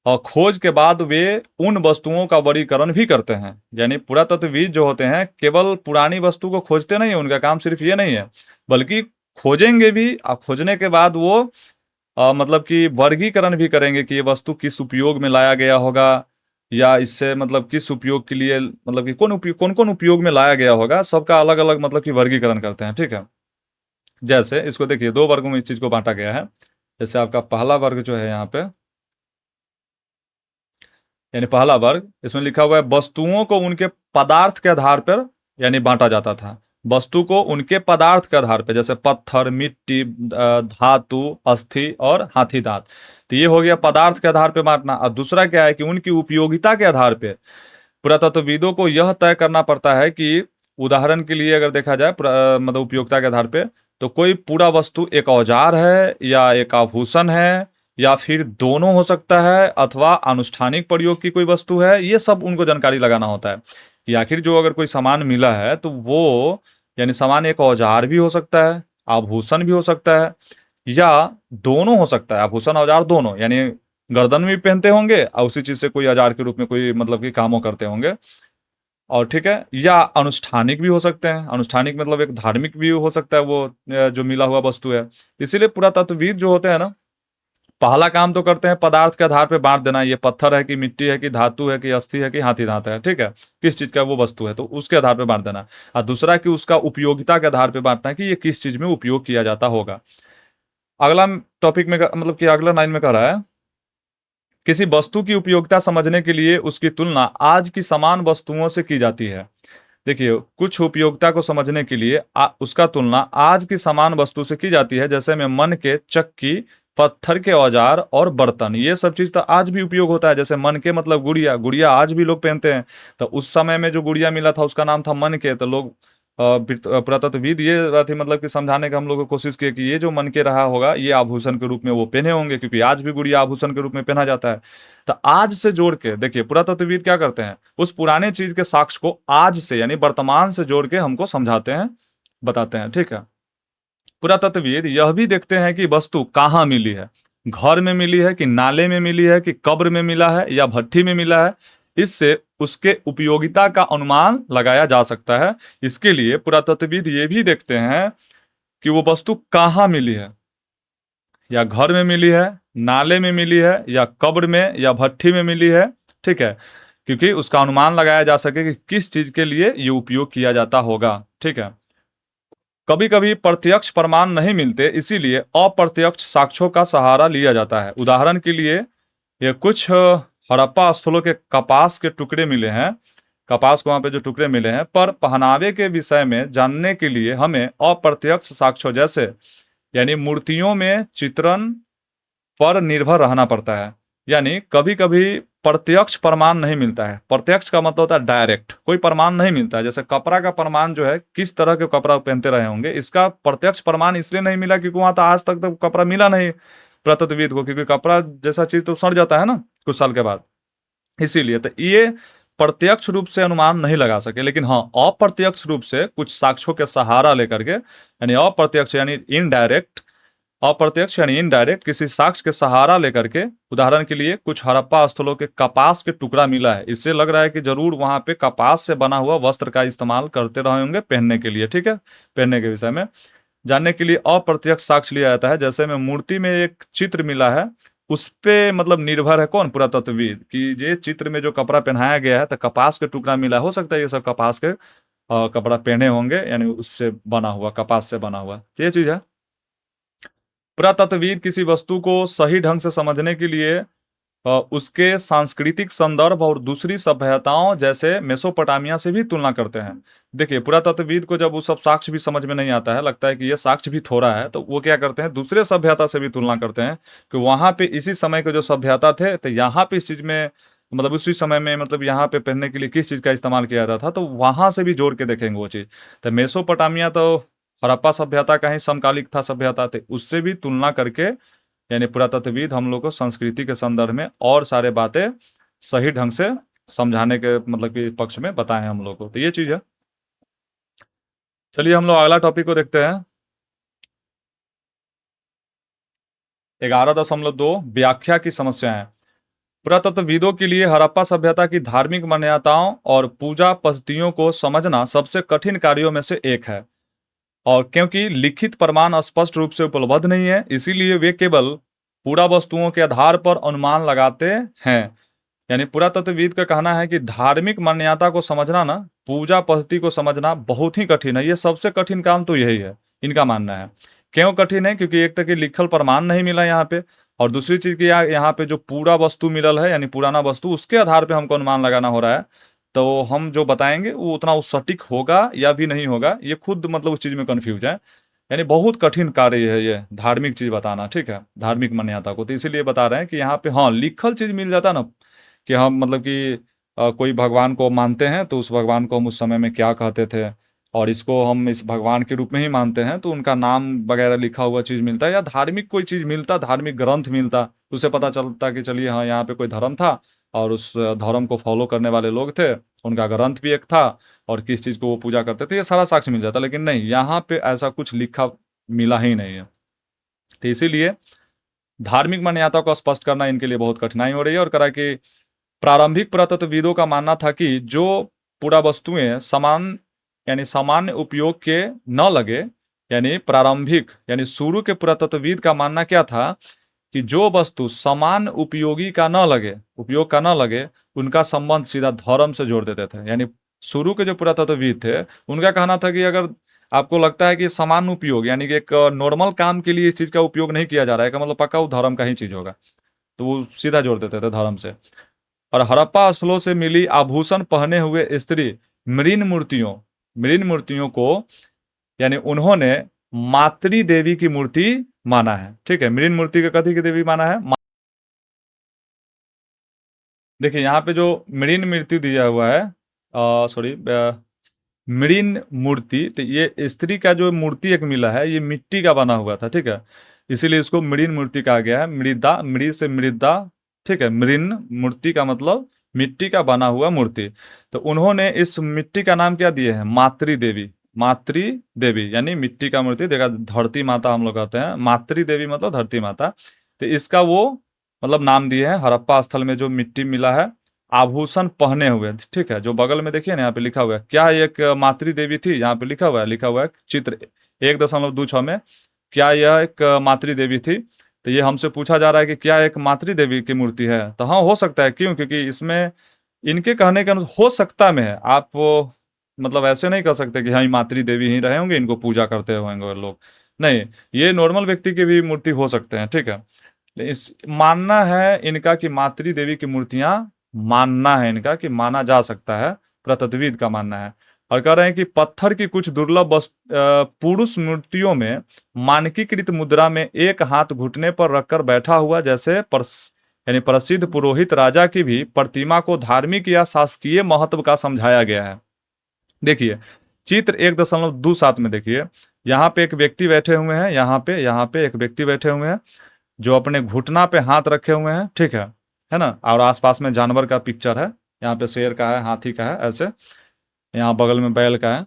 और खोज के बाद वे उन वस्तुओं का वर्गीकरण भी करते हैं। यानी पुरातत्वविद जो होते हैं केवल पुरानी वस्तु को खोजते नहीं है, उनका काम सिर्फ ये नहीं है, बल्कि खोजेंगे भी, और खोजने के बाद वो मतलब कि वर्गीकरण भी करेंगे कि ये वस्तु किस उपयोग में लाया गया होगा, या इससे मतलब किस उपयोग के लिए, मतलब कि कौन कौन उपयोग में लाया गया होगा, सबका अलग अलग मतलब कि वर्गीकरण करते हैं, ठीक है। जैसे इसको देखिए, दो वर्गों में इस चीज को बांटा गया है। जैसे आपका पहला वर्ग जो है यहाँ पे, यानी पहला वर्ग, इसमें लिखा हुआ है वस्तुओं को उनके पदार्थ के आधार पर यानी बांटा जाता था। वस्तु को उनके पदार्थ के आधार पे, जैसे पत्थर, मिट्टी, धातु, अस्थि और हाथी दांत। तो ये हो गया पदार्थ के आधार पे बांटना। और दूसरा क्या है कि उनकी उपयोगिता के आधार पे पुरातत्वविदों को यह तय करना पड़ता है कि उदाहरण के लिए अगर देखा जाए मतलब उपयोगिता के आधार पे, तो कोई पूरा वस्तु एक औजार है या एक आभूषण है या फिर दोनों हो सकता है, अथवा अनुष्ठानिक प्रयोग की कोई वस्तु है, ये सब उनको जानकारी लगाना होता है कि आखिर जो अगर कोई सामान मिला है तो वो, यानी सामान एक औजार भी हो सकता है, आभूषण भी हो सकता है, या दोनों हो सकता है, आभूषण औजार दोनों, यानी गर्दन में भी पहनते होंगे और उसी चीज से कोई औजार के रूप में कोई मतलब कि कामों करते होंगे। और ठीक है, या अनुष्ठानिक भी हो सकते हैं। अनुष्ठानिक मतलब एक धार्मिक भी हो सकता है वो जो मिला हुआ वस्तु है। इसीलिए पुरातत्वविद जो होते हैं ना, पहला काम तो करते हैं पदार्थ के आधार पे बांट देना, ये पत्थर है कि मिट्टी है कि धातु है कि अस्थि है कि हाथी दांत है, ठीक है, किस चीज का वो वस्तु है, तो उसके आधार पे बांट देना। और दूसरा कि उसका उपयोगिता के आधार पे बांटना है कि ये किस चीज में उपयोग किया जाता होगा। अगला टॉपिक में मतलब कि अगला लाइन में कह रहा है, किसी वस्तु की उपयोगिता समझने के लिए उसकी तुलना आज की समान वस्तुओं से की जाती है। देखिए, कुछ उपयोगिता को समझने के लिए उसका तुलना आज की समान वस्तु से की जाती है, जैसे में मन के चक्की, पत्थर के औजार और बर्तन। ये सब चीज तो आज भी उपयोग होता है। जैसे मन के मतलब गुड़िया, गुड़िया आज भी लोग पहनते हैं। तो उस समय में जो गुड़िया मिला था उसका नाम था मन के। तो लोग पुरातत्वविद ये अथी मतलब कि समझाने का हम लोग को कोशिश किए कि ये जो मन के रहा होगा ये आभूषण के रूप में वो पहने होंगे, क्योंकि आज भी गुड़िया आभूषण के रूप में पहना जाता है। तो आज से जोड़ के देखिए पुरातत्वविद क्या करते हैं, उस पुराने चीज के साक्ष्य को आज से यानी वर्तमान से जोड़ के हमको समझाते हैं, बताते हैं, ठीक है। पुरातत्वविद यह भी देखते हैं कि वस्तु कहाँ मिली है, घर में मिली है कि नाले में मिली है कि कब्र में मिला है या भट्ठी में मिला है। इससे उसके उपयोगिता का अनुमान लगाया जा सकता है। इसके लिए पुरातत्वविद ये भी देखते हैं कि वो वस्तु कहाँ मिली है, या घर में मिली है, नाले में मिली है या कब्र में या भट्ठी में मिली है, ठीक है, क्योंकि उसका अनुमान लगाया जा सके कि किस चीज के लिए ये उपयोग किया जाता होगा, ठीक है। कभी कभी प्रत्यक्ष प्रमाण नहीं मिलते, इसीलिए अप्रत्यक्ष साक्ष्यों का सहारा लिया जाता है। उदाहरण के लिए ये कुछ हड़प्पा स्थलों के कपास के टुकड़े मिले हैं, कपास को वहां पे जो टुकड़े मिले हैं, पर पहनावे के विषय में जानने के लिए हमें अप्रत्यक्ष साक्ष्यों जैसे यानी मूर्तियों में चित्रण पर निर्भर रहना पड़ता है। यानी कभी कभी प्रत्यक्ष प्रमाण नहीं मिलता है। प्रत्यक्ष का मतलब होता है डायरेक्ट, कोई प्रमाण नहीं मिलता है। जैसे कपड़ा का प्रमाण जो है, किस तरह के कपड़ा पहनते रहे होंगे, इसका प्रत्यक्ष प्रमाण इसलिए नहीं मिला क्योंकि वहां तो आज तक तो कपड़ा मिला नहीं पुरातत्वविद को, क्योंकि कपड़ा जैसा चीज तो सड़ जाता है ना कुछ साल के बाद। इसीलिए तो ये प्रत्यक्ष रूप से अनुमान नहीं लगा सके, लेकिन हाँ अप्रत्यक्ष रूप से कुछ साक्ष्यों के सहारा लेकर के, यानी अप्रत्यक्ष यानी इनडायरेक्ट, अप्रत्यक्ष यानी इनडायरेक्ट किसी साक्ष्य के सहारा लेकर के, उदाहरण के लिए कुछ हड़प्पा स्थलों के कपास के टुकड़ा मिला है, इससे लग रहा है कि जरूर वहां पे कपास से बना हुआ वस्त्र का इस्तेमाल करते रहे होंगे पहनने के लिए, ठीक है। पहनने के विषय में जानने के लिए अप्रत्यक्ष साक्ष्य लिया जाता है। जैसे में मूर्ति में एक चित्र मिला है, उस पे मतलब निर्भर है कौन, पुरातत्वविद, कि ये चित्र में जो कपड़ा पहनाया गया है तो कपास के टुकड़ा मिला, हो सकता है ये सब कपास के कपड़ा पहने होंगे, यानी उससे बना हुआ, कपास से बना हुआ, ये चीज है। पुरातत्वविद किसी वस्तु को सही ढंग से समझने के लिए उसके सांस्कृतिक संदर्भ और दूसरी सभ्यताओं जैसे मेसोपोटामिया से भी तुलना करते हैं। देखिए पुरातत्वविद को जब वो सब साक्ष्य भी समझ में नहीं आता है, लगता है कि ये साक्ष्य भी थोड़ा है, तो वो क्या करते हैं, दूसरे सभ्यता से भी तुलना करते हैं कि वहां पे इसी समय के जो सभ्यता थे तो यहाँ पे इस चीज में मतलब उसी समय में मतलब यहाँ पे पहनने के लिए किस चीज का इस्तेमाल किया जाता था, तो वहां से भी जोड़ के देखेंगे वो चीज। तो मेसोपोटामिया तो हड़प्पा सभ्यता का ही समकालिक था सभ्यता थे, उससे भी तुलना करके यानी पुरातत्वविद हम लोग को संस्कृति के संदर्भ में और सारे बातें सही ढंग से समझाने के मतलब कि पक्ष में बताएं हम लोग को, तो ये चीज है। चलिए हम लोग अगला टॉपिक को देखते हैं। 11.2 व्याख्या की समस्याएं। पुरातत्वविदों के लिए हड़प्पा सभ्यता की धार्मिक मान्यताओं और पूजा पद्धतियों को समझना सबसे कठिन कार्यों में से एक है, और क्योंकि लिखित प्रमाण स्पष्ट रूप से उपलब्ध नहीं है, इसीलिए वे केवल पूरा वस्तुओं के आधार पर अनुमान लगाते हैं। यानी पुरातत्वविद का कहना है कि धार्मिक मान्यता को समझना ना, पूजा पद्धति को समझना बहुत ही कठिन है। ये सबसे कठिन काम तो यही है, इनका मानना है। क्यों कठिन है, क्योंकि एक तक लिखल प्रमाण नहीं मिला यहाँ पे, और दूसरी चीज की यहाँ पे जो पूरा वस्तु मिलल है यानी पुराना वस्तु, उसके आधार पे हमको अनुमान लगाना हो रहा है। तो हम जो बताएंगे वो उतना वो सटीक होगा या भी नहीं होगा, ये खुद मतलब उस चीज़ में कंफ्यूज है। यानी बहुत कठिन कार्य है ये धार्मिक चीज़ बताना, ठीक है, धार्मिक मान्यता को। तो इसीलिए बता रहे हैं कि यहाँ पे हाँ लिखल चीज़ मिल जाता ना, कि हम मतलब कि कोई भगवान को मानते हैं तो उस भगवान को हम उस समय में क्या कहते थे, और इसको हम इस भगवान के रूप में ही मानते हैं, तो उनका नाम वगैरह लिखा हुआ चीज़ मिलता है, या धार्मिक कोई चीज़ मिलता, धार्मिक ग्रंथ मिलता, तो उससे पता चलता कि चलिए हाँ यहाँ पे कोई धर्म था और उस धर्म को फॉलो करने वाले लोग थे, उनका ग्रंथ भी एक था और किस चीज़ को वो पूजा करते थे, ये सारा साक्ष्य मिल जाता। लेकिन नहीं, यहाँ पे ऐसा कुछ लिखा मिला ही नहीं है। तो इसीलिए धार्मिक मान्यता को स्पष्ट करना इनके लिए बहुत कठिनाई हो रही है। और करा कि प्रारंभिक पुरातत्वविदों का मानना था कि जो पुरावस्तुएं समान यानी सामान्य उपयोग के न लगे, यानी प्रारंभिक यानी शुरू के पुरातत्वविद का मानना क्या था कि जो वस्तु समान उपयोगी का न लगे, उपयोग का न लगे, उनका संबंध सीधा धर्म से जोड़ देते थे। यानी शुरू के जो पुरातत्वविद थे उनका कहना था कि अगर आपको लगता है कि समान उपयोग यानी कि एक नॉर्मल काम के लिए इस चीज का उपयोग नहीं किया जा रहा है, का मतलब पक्का वो धर्म का ही चीज होगा, तो वो सीधा जोड़ देते थे धर्म से। और हड़प्पा स्थलों से मिली आभूषण पहने हुए स्त्री मृण मूर्तियों को यानी उन्होंने मातृ देवी की मूर्ति माना है। ठीक है, मृण मूर्ति को कथी की देवी माना है? देखिए यहाँ पे जो मृण मूर्ति दिया हुआ है, सॉरी, मृण मूर्ति, तो ये स्त्री का जो मूर्ति एक मिला है ये मिट्टी का बना हुआ था, ठीक है, इसीलिए इसको मृण मूर्ति कहा गया है। मृदा, मृ से मृदा, ठीक है, मृण मूर्ति का मतलब मिट्टी का बना हुआ मूर्ति। तो उन्होंने इस मिट्टी का नाम क्या दिए हैं? मातृ देवी। मातृ देवी यानी मिट्टी का मूर्ति, देखा धरती माता हम लोग कहते हैं, मातृ देवी मतलब धरती माता। तो इसका वो मतलब नाम दिए हैं हड़प्पा स्थल में जो मिट्टी मिला है, आभूषण पहने हुए, ठीक है, जो बगल में देखिए ना यहाँ पे लिखा हुआ है, क्या एक मातृ देवी थी? यहाँ पे लिखा हुआ है चित्र 1.26 में, क्या यह एक मातृ देवी थी? तो ये हमसे पूछा जा रहा है कि क्या एक मातृ देवी की मूर्ति है? तो हाँ हो सकता है, क्यों? क्योंकि इसमें इनके कहने के अनुसार हो सकता में है, आप मतलब ऐसे नहीं कह सकते कि हाँ ये मातृ देवी ही रहे होंगे, इनको पूजा करते होंगे लोग, नहीं, ये नॉर्मल व्यक्ति की भी मूर्ति हो सकते हैं, ठीक है। इस मानना है इनका कि मातृ देवी की मूर्तियां, मानना है इनका कि माना जा सकता है, पुरातत्वविद का मानना है। और कह रहे हैं कि पत्थर की कुछ दुर्लभ पुरुष मूर्तियों में मानकीकृत मुद्रा में एक हाथ घुटने पर रखकर बैठा हुआ जैसे यानी प्रसिद्ध पुरोहित राजा की भी प्रतिमा को धार्मिक या शासकीय महत्व का समझाया गया है। देखिए चित्र 1.27 में देखिए, यहाँ पे एक व्यक्ति बैठे हुए हैं, यहाँ पे एक व्यक्ति बैठे हुए हैं जो अपने घुटना पे हाथ रखे हुए हैं, ठीक है ना, और आसपास में जानवर का पिक्चर है, यहाँ पे शेर का है, हाथी का है, ऐसे यहाँ बगल में बैल का है।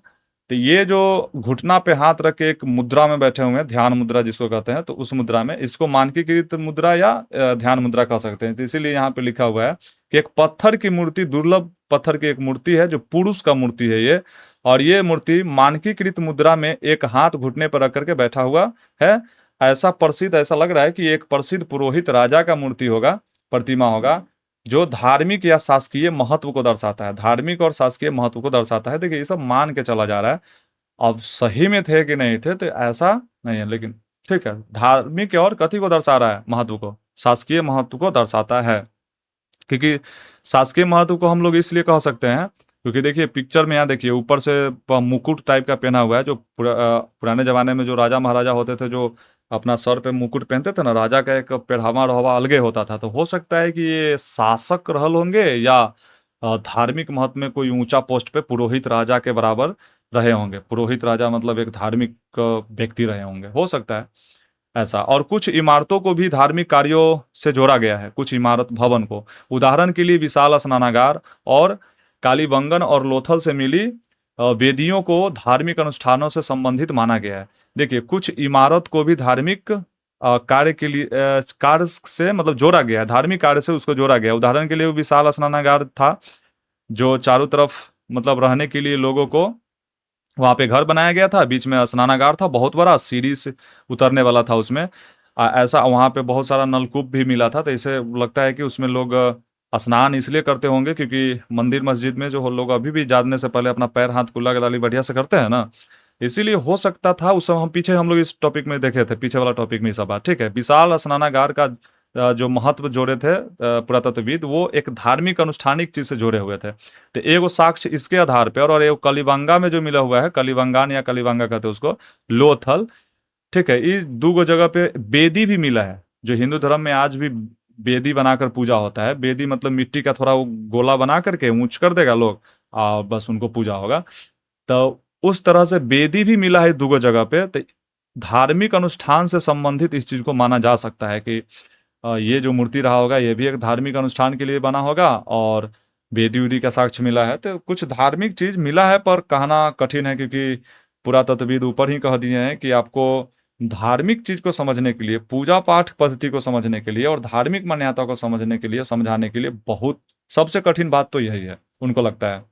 तो ये जो घुटना पे हाथ रख के एक मुद्रा में बैठे हुए हैं, ध्यान मुद्रा जिसको कहते हैं, तो उस मुद्रा में, इसको मानकीकृत मुद्रा या ध्यान मुद्रा कह सकते हैं। तो इसीलिए यहाँ पे लिखा हुआ है कि एक पत्थर की मूर्ति, दुर्लभ पत्थर की एक मूर्ति है जो पुरुष का मूर्ति है ये, और ये मूर्ति मानकीकृत मुद्रा में एक हाथ घुटने पर रख करके बैठा हुआ है। ऐसा प्रसिद्ध, ऐसा लग रहा है कि एक प्रसिद्ध पुरोहित राजा का मूर्ति होगा, प्रतिमा होगा, जो धार्मिक या शासकीय महत्व को दर्शाता है, धार्मिक और शासकीय महत्व को दर्शाता है। देखिए ये सब मान के चला जा रहा है, अब सही में थे कि नहीं थे तो ऐसा नहीं है, लेकिन ठीक है, धार्मिक और कथी को दर्शा रहा है? महत्व को, शासकीय महत्व को दर्शाता है। क्योंकि शासकीय महत्व को हम लोग इसलिए कह सकते हैं क्योंकि देखिए पिक्चर में यहाँ देखिए ऊपर से मुकुट टाइप का पहना हुआ है, जो पुराने जमाने में जो राजा महाराजा होते थे जो अपना सर पे मुकुट पहनते थे ना, राजा का एक पहनावा रहवा अलगे होता था। तो हो सकता है कि ये शासक रहल होंगे या धार्मिक महत्व में कोई ऊंचा पोस्ट पे पुरोहित राजा के बराबर रहे होंगे। पुरोहित राजा मतलब एक धार्मिक व्यक्ति रहे होंगे, हो सकता है ऐसा। और कुछ इमारतों को भी धार्मिक कार्यों से जोड़ा गया है, कुछ इमारत भवन को, उदाहरण के लिए विशाल स्नानागार और कालीबंगन और लोथल से मिली वेदियों को धार्मिक अनुष्ठानों से संबंधित माना गया है। देखिए कुछ इमारत को भी धार्मिक कार्य के लिए कार्य से मतलब जोड़ा गया है, धार्मिक कार्य से उसको जोड़ा गया है। उदाहरण के लिए वो विशाल स्नानागार था जो चारों तरफ मतलब रहने के लिए लोगों को वहाँ पे घर बनाया गया था, बीच में स्नानागार था, बहुत बड़ा सीढ़ी से उतरने वाला था उसमें। ऐसा वहाँ पे बहुत सारा नलकूप भी मिला था, तो इसे लगता है कि उसमें लोग स्नान इसलिए करते होंगे क्योंकि मंदिर मस्जिद में जो लोग अभी भी जाने से पहले अपना पैर हाथ कुल्ला गलाली बढ़िया से करते हैं ना, इसीलिए हो सकता था। उस समय हम लोग इस टॉपिक में देखे थे, पीछे वाला टॉपिक में सब बात, ठीक है। विशाल स्नानागार का जो महत्व जोड़े थे पुरातत्वविद, वो एक धार्मिक अनुष्ठानिक चीज से जोड़े हुए थे। तो एगो साक्ष्य इसके आधार पर, और एगो कलिबंगा में जो मिला हुआ है, कलिबंगान या कलिबंगा कहते हैं उसको, लोथल, ठीक है, ये दो गो जगह पे बेदी भी मिला है। जो हिंदू धर्म में आज भी बेदी बनाकर पूजा होता है, बेदी मतलब मिट्टी का थोड़ा वो गोला बना करके ऊंच कर देगा लोग, और बस उनको पूजा होगा। तो उस तरह से बेदी भी मिला है दो गो जगह पे। तो धार्मिक अनुष्ठान से संबंधित इस चीज को माना जा सकता है कि ये जो मूर्ति रहा होगा ये भी एक धार्मिक अनुष्ठान के लिए बना होगा, और वेदी उदी का साक्ष्य मिला है। तो कुछ धार्मिक चीज मिला है, पर कहना कठिन है, क्योंकि पुरातत्वविद ऊपर ही कह दिए हैं कि आपको धार्मिक चीज को समझने के लिए, पूजा पाठ पद्धति को समझने के लिए और धार्मिक मान्यता को समझने के लिए, समझाने के लिए बहुत सबसे कठिन बात तो यही है, उनको लगता है।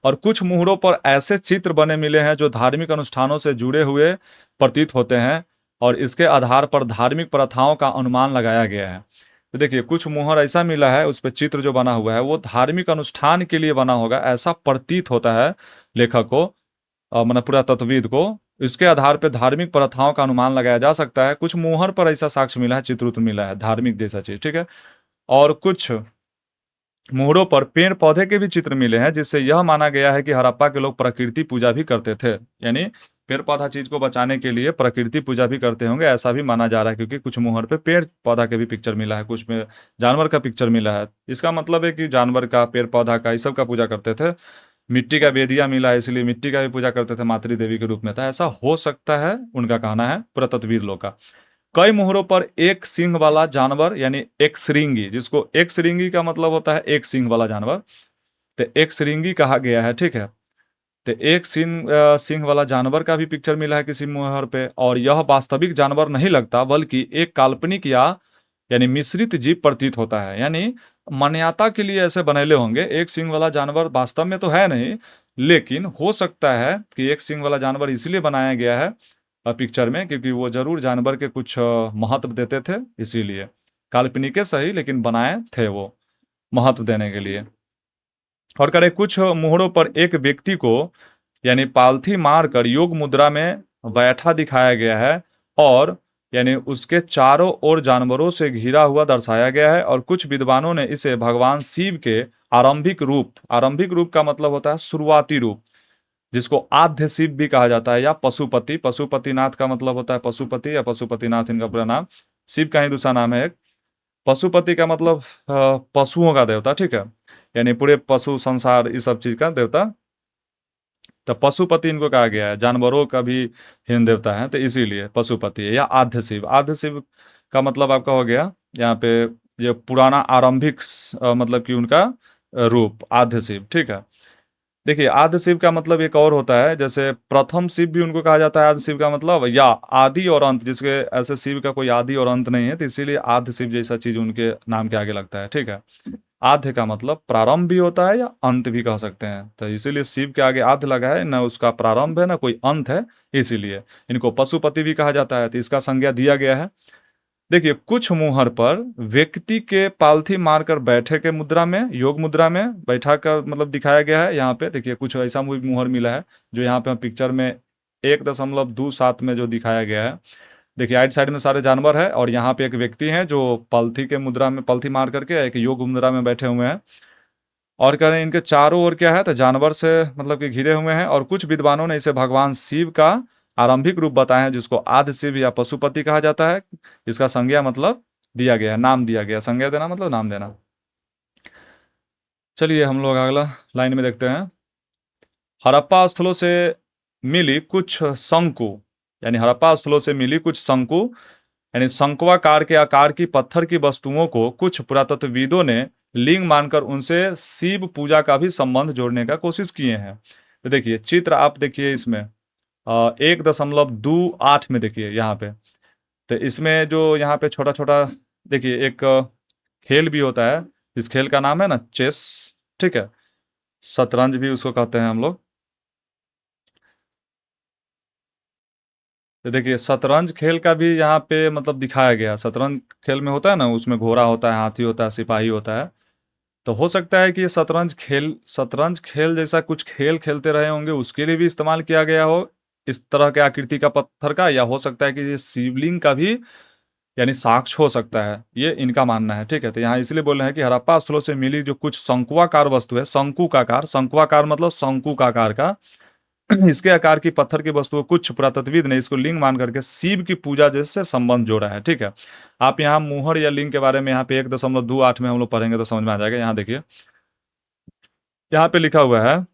और कुछ मुहरों पर ऐसे चित्र बने मिले हैं जो धार्मिक अनुष्ठानों से जुड़े हुए प्रतीत होते हैं, और इसके आधार पर धार्मिक प्रथाओं का अनुमान लगाया गया है। तो देखिए, कुछ मुहर ऐसा मिला है, उस पर चित्र जो बना हुआ है वो धार्मिक अनुष्ठान के लिए बना होगा, ऐसा प्रतीत होता है लेखक को, मतलब पुरातत्वविद को। इसके आधार पर धार्मिक प्रथाओं का अनुमान लगाया जा सकता है। कुछ मुहर पर ऐसा साक्ष्य मिला है, चित्र उत्र मिला है धार्मिक जैसा चीज, ठीक है। और कुछ मोहरों पर पेड़ पौधे के भी चित्र मिले हैं, जिससे यह माना गया है कि हड़प्पा के लोग प्रकृति पूजा भी करते थे, यानी पेड़ पौधा चीज को बचाने के लिए प्रकृति पूजा भी करते होंगे, ऐसा भी माना जा रहा है। क्योंकि कुछ मोहर पे पेड़ पौधा के भी पिक्चर मिला है, कुछ में जानवर का पिक्चर मिला है। इसका मतलब है कि जानवर का, पेड़ पौधा का, इस सब का पूजा करते थे। मिट्टी का बेदिया मिला है, इसलिए मिट्टी का भी पूजा करते थे, मातृ देवी के रूप में था, ऐसा हो सकता है, उनका कहना है पुरातत्वविद लोग का। कई मोहरों पर एक सींग वाला जानवर, यानी एक श्रृंगी, जिसको एक श्रृंगी का मतलब होता है एक सींग वाला जानवर, तो एक श्रृंगी कहा गया है, ठीक है। तो एक सींग वाला जानवर का भी पिक्चर मिला है किसी मोहर पे, और यह वास्तविक जानवर नहीं लगता, बल्कि एक काल्पनिक या यानी मिश्रित जीव प्रतीत होता है। यानी मान्यता के लिए ऐसे बनेले होंगे, एक सींग वाला जानवर वास्तव में तो है नहीं, लेकिन हो सकता है कि एक सींग वाला जानवर इसलिए बनाया गया है पिक्चर में, क्योंकि वो जरूर जानवर के कुछ महत्व देते थे, इसीलिए काल्पनिक सही, लेकिन बनाए थे वो महत्व देने के लिए। और करे कुछ मोहरों पर एक व्यक्ति को यानी पालथी मारकर योग मुद्रा में बैठा दिखाया गया है, और यानी उसके चारों ओर जानवरों से घिरा हुआ दर्शाया गया है। और कुछ विद्वानों ने इसे भगवान शिव के आरंभिक रूप का मतलब होता है शुरुआती रूप, जिसको आद्य शिव भी कहा जाता है, या पशुपति, पशुपतिनाथ का मतलब होता है पशुपति या पशुपतिनाथ, इनका पूरा नाम। शिव का ही दूसरा नाम है एक। पशुपति का मतलब पशुओं का देवता, ठीक है, यानी पूरे पशु संसार इस सब चीज का देवता। तो पशुपति इनको कहा गया है, जानवरों का भी हिंद देवता है, तो इसीलिए पशुपति है, या आद्य शिव। आद्य शिव का मतलब आपका हो गया यहाँ पे ये पुराना आरंभिक मतलब कि उनका रूप आद्य शिव, ठीक है। देखिए, आद्य शिव का मतलब एक और होता है, जैसे प्रथम शिव भी उनको कहा जाता है, आद्य शिव का मतलब, या आदि और अंत, जिसके ऐसे शिव का कोई आदि और अंत नहीं है, तो इसीलिए आद्य शिव जैसा चीज उनके नाम के आगे लगता है, ठीक है। आद्य का मतलब प्रारंभ भी होता है या अंत भी कह सकते हैं, तो इसीलिए शिव के आगे आद्य लगा है, ना उसका प्रारंभ है ना कोई अंत है, इसीलिए इनको पशुपति भी कहा जाता है, तो इसका संज्ञा दिया गया है। देखिए, कुछ मुहर पर व्यक्ति के पालथी मारकर बैठे के मुद्रा में, योग मुद्रा में बैठा कर मतलब दिखाया गया है। यहाँ पे देखिए कुछ ऐसा मुहर मिला है जो यहाँ पे पिक्चर में 1.27 में जो दिखाया गया है। देखिए, राइट साइड में सारे जानवर है, और यहाँ पे एक व्यक्ति है जो पालथी के मुद्रा में, पालथी मार करके एक योग मुद्रा में बैठे हुए हैं। और कह रहे हैं इनके चारों ओर क्या है, तो जानवर से मतलब कि घिरे हुए हैं। और कुछ विद्वानों ने इसे भगवान शिव का आरंभिक रूप बताया है, जिसको आदि शिव या पशुपति कहा जाता है। इसका संज्ञा मतलब दिया गया, नाम दिया गया, संज्ञा देना मतलब नाम देना। चलिए हम लोग अगला लाइन में देखते हैं। हड़प्पा स्थलों से मिली कुछ शंकु, यानी हड़प्पा स्थलों से मिली कुछ शंकु, यानी शंक्वाकार के आकार की पत्थर की वस्तुओं को कुछ पुरातत्वविदों ने लिंग मानकर उनसे शिव पूजा का भी संबंध जोड़ने का कोशिश किए हैं। तो देखिए चित्र आप देखिए इसमें 1.28 में देखिए यहाँ पे, तो इसमें जो यहाँ पे छोटा छोटा देखिए एक खेल भी होता है, इस खेल का नाम है ना चेस, ठीक है, शतरंज भी उसको कहते हैं हम लोग। तो देखिए शतरंज खेल का भी यहाँ पे मतलब दिखाया गया। शतरंज खेल में होता है ना, उसमें घोड़ा होता है, हाथी होता है, सिपाही होता है। तो हो सकता है कि ये शतरंज खेल जैसा कुछ खेल खेलते रहे होंगे, उसके लिए भी इस्तेमाल किया गया हो इस तरह के आकृति का पत्थर का, या हो सकता है कि ये शिवलिंग का भी यानी साक्ष्य हो सकता है, ये इनका मानना है। ठीक है, तो यहाँ इसलिए बोल रहे हैं कि हड़प्पा स्थलों से मिली जो कुछ शंकुआकार वस्तु है, शंकुआकार मतलब शंकु का आकार का इसके आकार की पत्थर की वस्तु को कुछ पुरातत्वविद ने इसको लिंग मान करके शिव की पूजा जैसे संबंध जोड़ा है। ठीक है, आप यहाँ मुहर या लिंग के बारे में यहाँ पे 1.28 में हम लोग पढ़ेंगे तो समझ में आ जाएगा। यहाँ देखिए, यहाँ पे लिखा हुआ है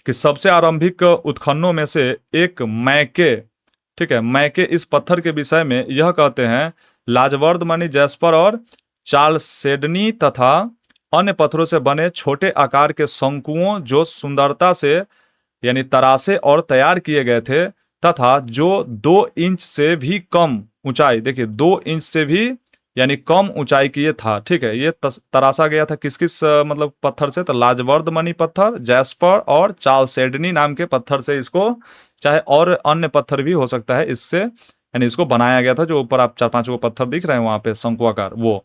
कि सबसे आरंभिक उत्खननों में से एक मैके, ठीक है, मैके इस पत्थर के विषय में यह कहते हैं, लाजवर्द मणि, जैस्पर और चालसेडनी तथा अन्य पत्थरों से बने छोटे आकार के शंकुओं जो सुंदरता से यानी तरासे और तैयार किए गए थे, तथा जो 2 इंच से भी कम ऊंचाई, देखिए 2 इंच से भी यानी कम ऊंचाई की ये था। ठीक है, ये तराशा गया था किस किस मतलब पत्थर से, तो लाजवर्द मणि पत्थर, जैस्पर और चालसेडनी नाम के पत्थर से इसको, चाहे और अन्य पत्थर भी हो सकता है इससे, यानी इसको बनाया गया था। जो ऊपर आप 4-5 वो पत्थर दिख रहे हैं वहां पे शंकुआकार वो।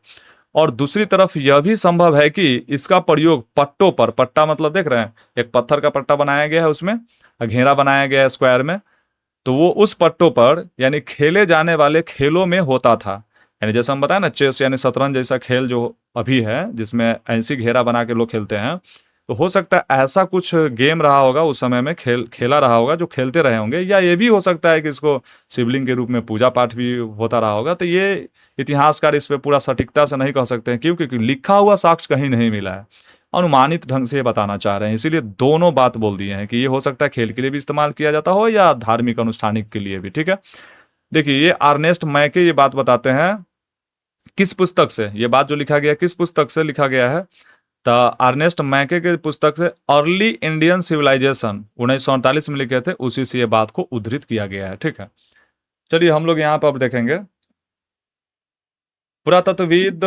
और दूसरी तरफ यह भी संभव है कि इसका प्रयोग पट्टों पर, पट्टा मतलब देख रहे हैं, एक पत्थर का पट्टा बनाया गया है, उसमें घेरा बनाया गया है स्क्वायर में, तो वो उस पट्टों पर यानी खेले जाने वाले खेलों में होता था। यानी जैसे हम बताए ना, चेस यानी शतरंज जैसा खेल जो अभी है जिसमें ऐसी घेरा बना के लोग खेलते हैं, तो हो सकता है ऐसा कुछ गेम रहा होगा उस समय में, खेला रहा होगा जो खेलते रहे होंगे। या ये भी हो सकता है कि इसको शिवलिंग के रूप में पूजा पाठ भी होता रहा होगा। तो ये इतिहासकार इस पे पूरा सटीकता से नहीं कह सकते हैं, क्योंकि लिखा हुआ साक्ष्य कहीं नहीं मिला है, अनुमानित ढंग से ये बताना चाह रहे हैं। इसीलिए दोनों बात बोल दिए हैं कि ये हो सकता है खेल के लिए भी इस्तेमाल किया जाता हो या धार्मिक अनुष्ठानिक के लिए भी। ठीक है, देखिए ये अर्नेस्ट मैके ये बात बताते हैं किस पुस्तक से, ये बात जो लिखा गया किस पुस्तक से लिखा गया है, तो अर्नेस्ट मैके के पुस्तक से अर्ली इंडियन सिविलाइजेशन 1948 में लिखे थे, उसी से ये बात को उद्धृत किया गया है। ठीक है, चलिए हम लोग यहाँ पर अब देखेंगे, पुरातत्वविद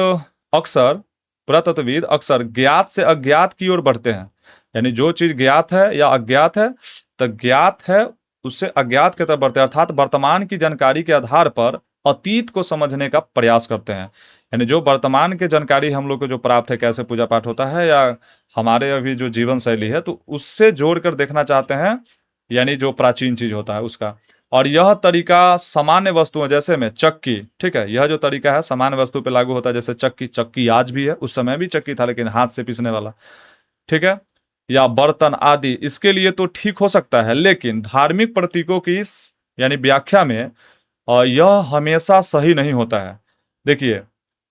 अक्सर पुरातत्वविद अक्सर ज्ञात से अज्ञात की ओर बढ़ते हैं। यानी जो चीज ज्ञात है या अज्ञात है, तो ज्ञात है उससे अज्ञात की तरफ बढ़ते हैं, अर्थात वर्तमान की जानकारी के आधार पर अतीत को समझने का प्रयास करते हैं। यानी जो वर्तमान की जानकारी हम लोग को जो प्राप्त है, कैसे पूजा पाठ होता है या हमारे अभी जो जीवन शैली है, तो उससे जोड़कर देखना चाहते हैं, यानी जो प्राचीन चीज होता है उसका। और यह तरीका सामान्य वस्तुओं जैसे में चक्की, ठीक है, यह जो तरीका है सामान्य वस्तु पे लागू होता है, जैसे चक्की, चक्की आज भी है, उस समय भी चक्की था लेकिन हाथ से पीसने वाला, ठीक है, या बर्तन आदि, इसके लिए तो ठीक हो सकता है, लेकिन धार्मिक प्रतीकों की इस यानी व्याख्या में यह हमेशा सही नहीं होता है। देखिए,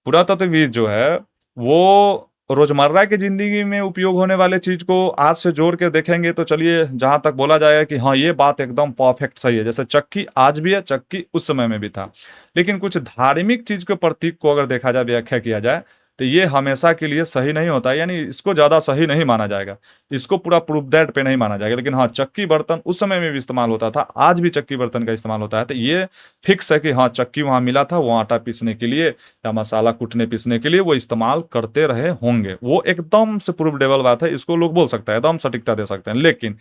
पुरातत्वविद जो है वो रोजमर्रा की जिंदगी में उपयोग होने वाले चीज को आज से जोड़ के देखेंगे तो चलिए जहां तक बोला जाएगा कि हाँ ये बात एकदम परफेक्ट सही है, जैसे चक्की आज भी है, चक्की उस समय में भी था। लेकिन कुछ धार्मिक चीज के प्रतीक को अगर देखा जाए, व्याख्या किया जाए, तो ये हमेशा के लिए सही नहीं होता, यानी इसको ज्यादा सही नहीं माना जाएगा, इसको पूरा प्रूफ दैट पे नहीं माना जाएगा। लेकिन हाँ, चक्की बर्तन उस समय में भी इस्तेमाल होता था, आज भी चक्की बर्तन का इस्तेमाल होता है, तो ये फिक्स है कि हाँ चक्की वहां मिला था, वो आटा पीसने के लिए या मसाला कूटने पीसने के लिए वो इस्तेमाल करते रहे होंगे, वो एकदम से प्रूफेबल बात है, इसको लोग बोल सकते हैं, एकदम सटीकता दे सकते हैं। लेकिन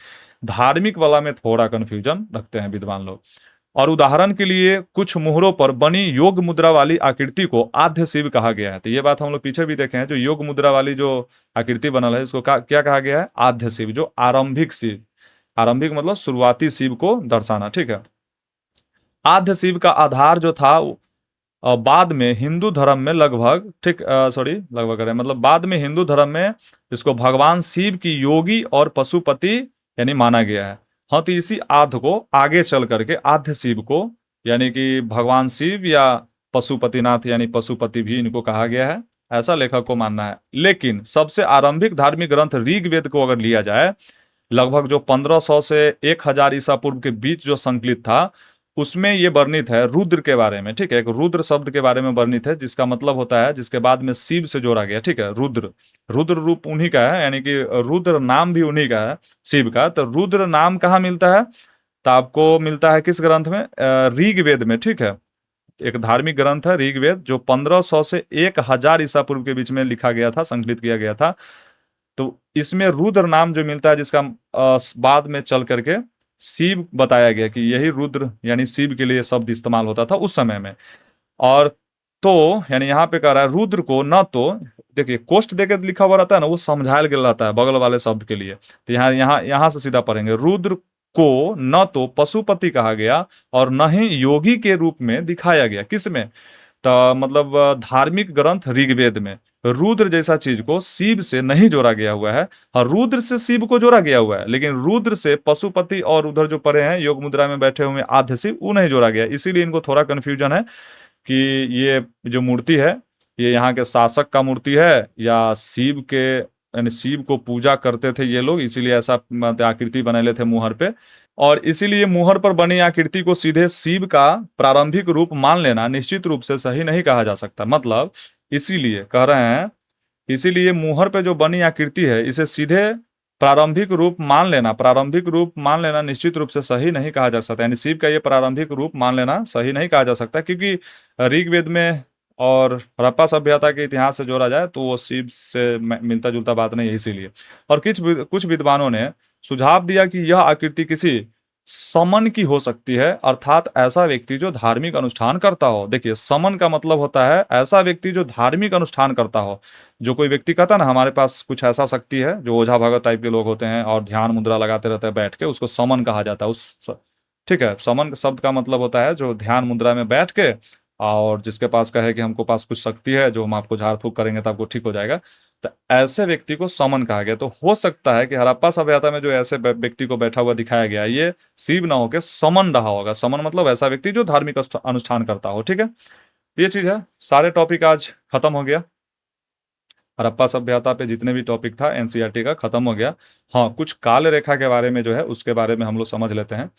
धार्मिक वाला में थोड़ा कंफ्यूजन रखते हैं विद्वान लोग। और उदाहरण के लिए कुछ मुहरों पर बनी योग मुद्रा वाली आकृति को आद्य शिव कहा गया है। तो ये बात हम लोग पीछे भी देखे हैं, जो योग मुद्रा वाली जो आकृति बनल है इसको क्या कहा गया है, आद्य शिव, जो आरंभिक शिव, आरंभिक मतलब शुरुआती शिव को दर्शाना। ठीक है, आद्य शिव का आधार जो था बाद में हिंदू धर्म में लगभग, ठीक, सॉरी लगभग करें मतलब बाद में हिंदू धर्म में इसको भगवान शिव की योगी और पशुपति यानी माना गया है। हाँ, तो इसी आद्य को आगे चल करके आद्य शिव को यानी कि भगवान शिव या पशुपतिनाथ यानी पशुपति भी इनको कहा गया है, ऐसा लेखक को मानना है। लेकिन सबसे आरंभिक धार्मिक ग्रंथ ऋग्वेद को अगर लिया जाए, लगभग जो 1500 से 1000 ईसा पूर्व के बीच जो संकलित था, उसमें ये वर्णित है रुद्र के बारे में। ठीक है, एक रुद्र शब्द के बारे में वर्णित है, जिसका मतलब होता है, जिसके बाद में शिव से जोड़ा गया। ठीक है, रुद्र, रुद्र रूप उन्हीं का है, यानी कि रुद्र नाम भी उन्हीं का है शिव का। तो रुद्र नाम कहाँ मिलता है, तो आपको मिलता है किस ग्रंथ में, ऋग्वेद में। ठीक है, एक धार्मिक ग्रंथ है ऋग्वेद, जो 1500 से 1000 ईसा पूर्व के बीच में लिखा गया था, संकलित किया गया था। तो इसमें रुद्र नाम जो मिलता है, जिसका बाद में चल करके शिव बताया गया कि यही रुद्र यानी शिव के लिए शब्द इस्तेमाल होता था उस समय में। और तो यानी यहाँ पे कह रहा है रुद्र को न तो, देखिए कोष्ट देके लिखा हुआ रहता है ना, वो समझाया गया रहता है बगल वाले शब्द के लिए, तो यहाँ यहाँ यहाँ से सीधा पढ़ेंगे, रुद्र को न तो पशुपति कहा गया और न ही योगी के रूप में दिखाया गया। किसमें, मतलब धार्मिक ग्रंथ ऋग्वेद में रुद्र जैसा चीज को शिव से नहीं जोड़ा गया हुआ है। हाँ, रुद्र से शिव को जोड़ा गया हुआ है, लेकिन रुद्र से पशुपति और उधर जो पड़े हैं योग मुद्रा में बैठे हुए आद्य शिव, वो नहीं जोड़ा गया। इसीलिए इनको थोड़ा कंफ्यूजन है कि ये जो मूर्ति है ये यहाँ के शासक का मूर्ति है या शिव के, यानी शिव को पूजा करते थे ये लोग, इसीलिए ऐसा आकृति बनेले थे मुहर पे। और इसीलिए मुहर पर बनी आकृति को सीधे शिव का प्रारंभिक रूप मान लेना निश्चित रूप से सही नहीं कहा जा सकता। मतलब इसीलिए कह रहे हैं, इसीलिए मुहर पे जो बनी आकृति है इसे सीधे प्रारंभिक रूप मान लेना निश्चित रूप से सही नहीं कहा जा सकता। यानी शिव का ये प्रारंभिक रूप मान लेना सही नहीं कहा जा सकता, क्योंकि ऋग्वेद में और हड़प्पा सभ्यता के इतिहास से जोड़ा जाए तो वो शिव से मिलता जुलता बात नहीं है। इसीलिए और कुछ विद्वानों ने सुझाव दिया कि यह आकृति किसी समन की हो सकती है, अर्थात ऐसा व्यक्ति जो धार्मिक अनुष्ठान करता हो। देखिए, समन का मतलब होता है ऐसा व्यक्ति जो धार्मिक अनुष्ठान करता हो। जो कोई व्यक्ति कहता है ना हमारे पास कुछ ऐसा शक्ति है, जो ओझा भगत टाइप के लोग होते हैं और ध्यान मुद्रा लगाते रहते हैं बैठ के, उसको समन कहा जाता है। ठीक है, समन शब्द का मतलब होता है जो ध्यान मुद्रा में बैठ के और जिसके पास कहे कि हमको पास कुछ शक्ति है जो हम आपको झाड़ फूक करेंगे तो आपको ठीक हो जाएगा, तो ऐसे व्यक्ति को समन कहा गया। तो हो सकता है कि हड़प्पा सभ्यता में जो ऐसे व्यक्ति को बैठा हुआ दिखाया गया ये शिव ना होकर समन रहा होगा। समन मतलब ऐसा व्यक्ति जो धार्मिक अनुष्ठान करता हो। ठीक है, ये चीज है। सारे टॉपिक आज खत्म हो गया। हड़प्पा सभ्यता पे जितने भी टॉपिक था एनसीईआरटी का खत्म हो गया। हाँ, कुछ काल रेखा के बारे में जो है उसके बारे में हम लोग समझ लेते हैं।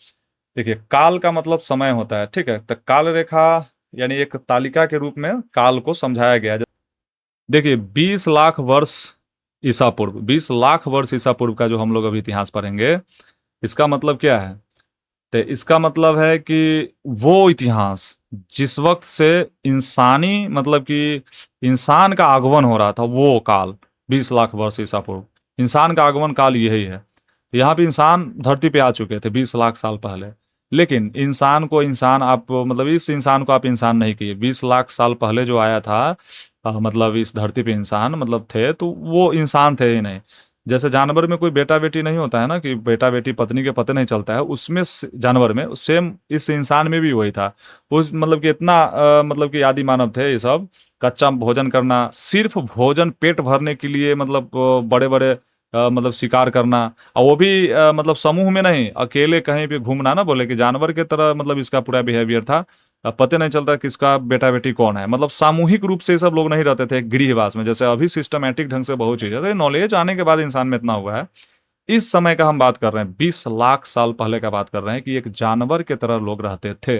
देखिए, काल का मतलब समय होता है। ठीक है, तो काल रेखा यानी एक तालिका के रूप में काल को समझाया गया। देखिए, 20 लाख वर्ष ईसा पूर्व, 20 लाख वर्ष ईसा पूर्व का जो हम लोग अभी इतिहास पढ़ेंगे, इसका मतलब क्या है? तो इसका मतलब है कि वो इतिहास जिस वक्त से इंसानी मतलब कि इंसान का आगमन हो रहा था, वो काल 20 लाख वर्ष ईसा पूर्व, इंसान का आगमन काल यही है। यहाँ पे इंसान धरती पे आ चुके थे 20 लाख साल पहले, लेकिन इंसान को इंसान आप मतलब इस इंसान को आप इंसान नहीं किए। 20 लाख साल पहले जो आया था मतलब इस धरती पे इंसान मतलब थे, तो वो इंसान थे ही नहीं। जैसे जानवर में कोई बेटा बेटी नहीं होता है ना, कि बेटा बेटी पत्नी के पता नहीं चलता है, उसमें जानवर में सेम इस इंसान में भी वही था। उस मतलब कि इतना मतलब कि आदि मानव थे ये सब। कच्चा भोजन करना, सिर्फ भोजन पेट भरने के लिए, मतलब बड़े बड़े मतलब शिकार करना, और वो भी मतलब समूह में नहीं, अकेले कहीं पे घूमना ना, बोले कि जानवर के तरह मतलब इसका पूरा बिहेवियर था। पता नहीं चलता किसका बेटा बेटी कौन है। मतलब सामूहिक रूप से सब लोग नहीं रहते थे गृहवास में, जैसे अभी सिस्टमेटिक ढंग से बहुत चीज़ है। तो नॉलेज आने के बाद इंसान में इतना हुआ है। इस समय का हम बात कर रहे हैं, 20 लाख साल पहले का बात कर रहे हैं कि एक जानवर के तरह लोग रहते थे।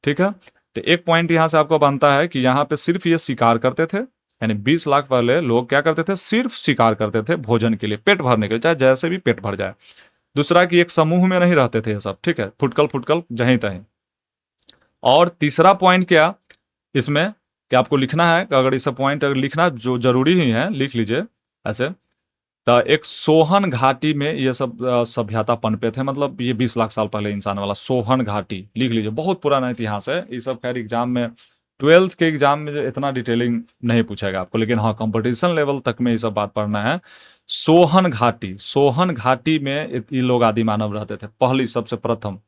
ठीक है, तो एक पॉइंट यहाँ से आपको बनता है कि यहाँ पे सिर्फ ये शिकार करते थे। यानी 20 लाख पहले लोग क्या करते थे? सिर्फ शिकार करते थे भोजन के लिए, पेट भरने के लिए, चाहे जैसे भी पेट भर जाए। दूसरा कि एक समूह में नहीं रहते थे ये सब। ठीक है, फुटकल फुटकल जहीं तहीं। और तीसरा पॉइंट क्या इसमें कि आपको लिखना है, अगर इस पॉइंट अगर लिखना जो जरूरी ही है, लिख लीजिए ऐसे। तो एक सोहन घाटी में ये सब सभ्यता पनपे थे। मतलब ये 20 लाख साल पहले इंसान वाला सोहन घाटी लिख लीजिए, बहुत पुराना इतिहास है। ये सब खैर एग्जाम में 12th के एग्जाम में जो इतना डिटेलिंग नहीं पूछेगा आपको, लेकिन हाँ कंपटीशन लेवल तक में ये सब बात पढ़ना है। सोहन घाटी में ये लोग आदि मानव रहते थे। पहली सबसे प्रथम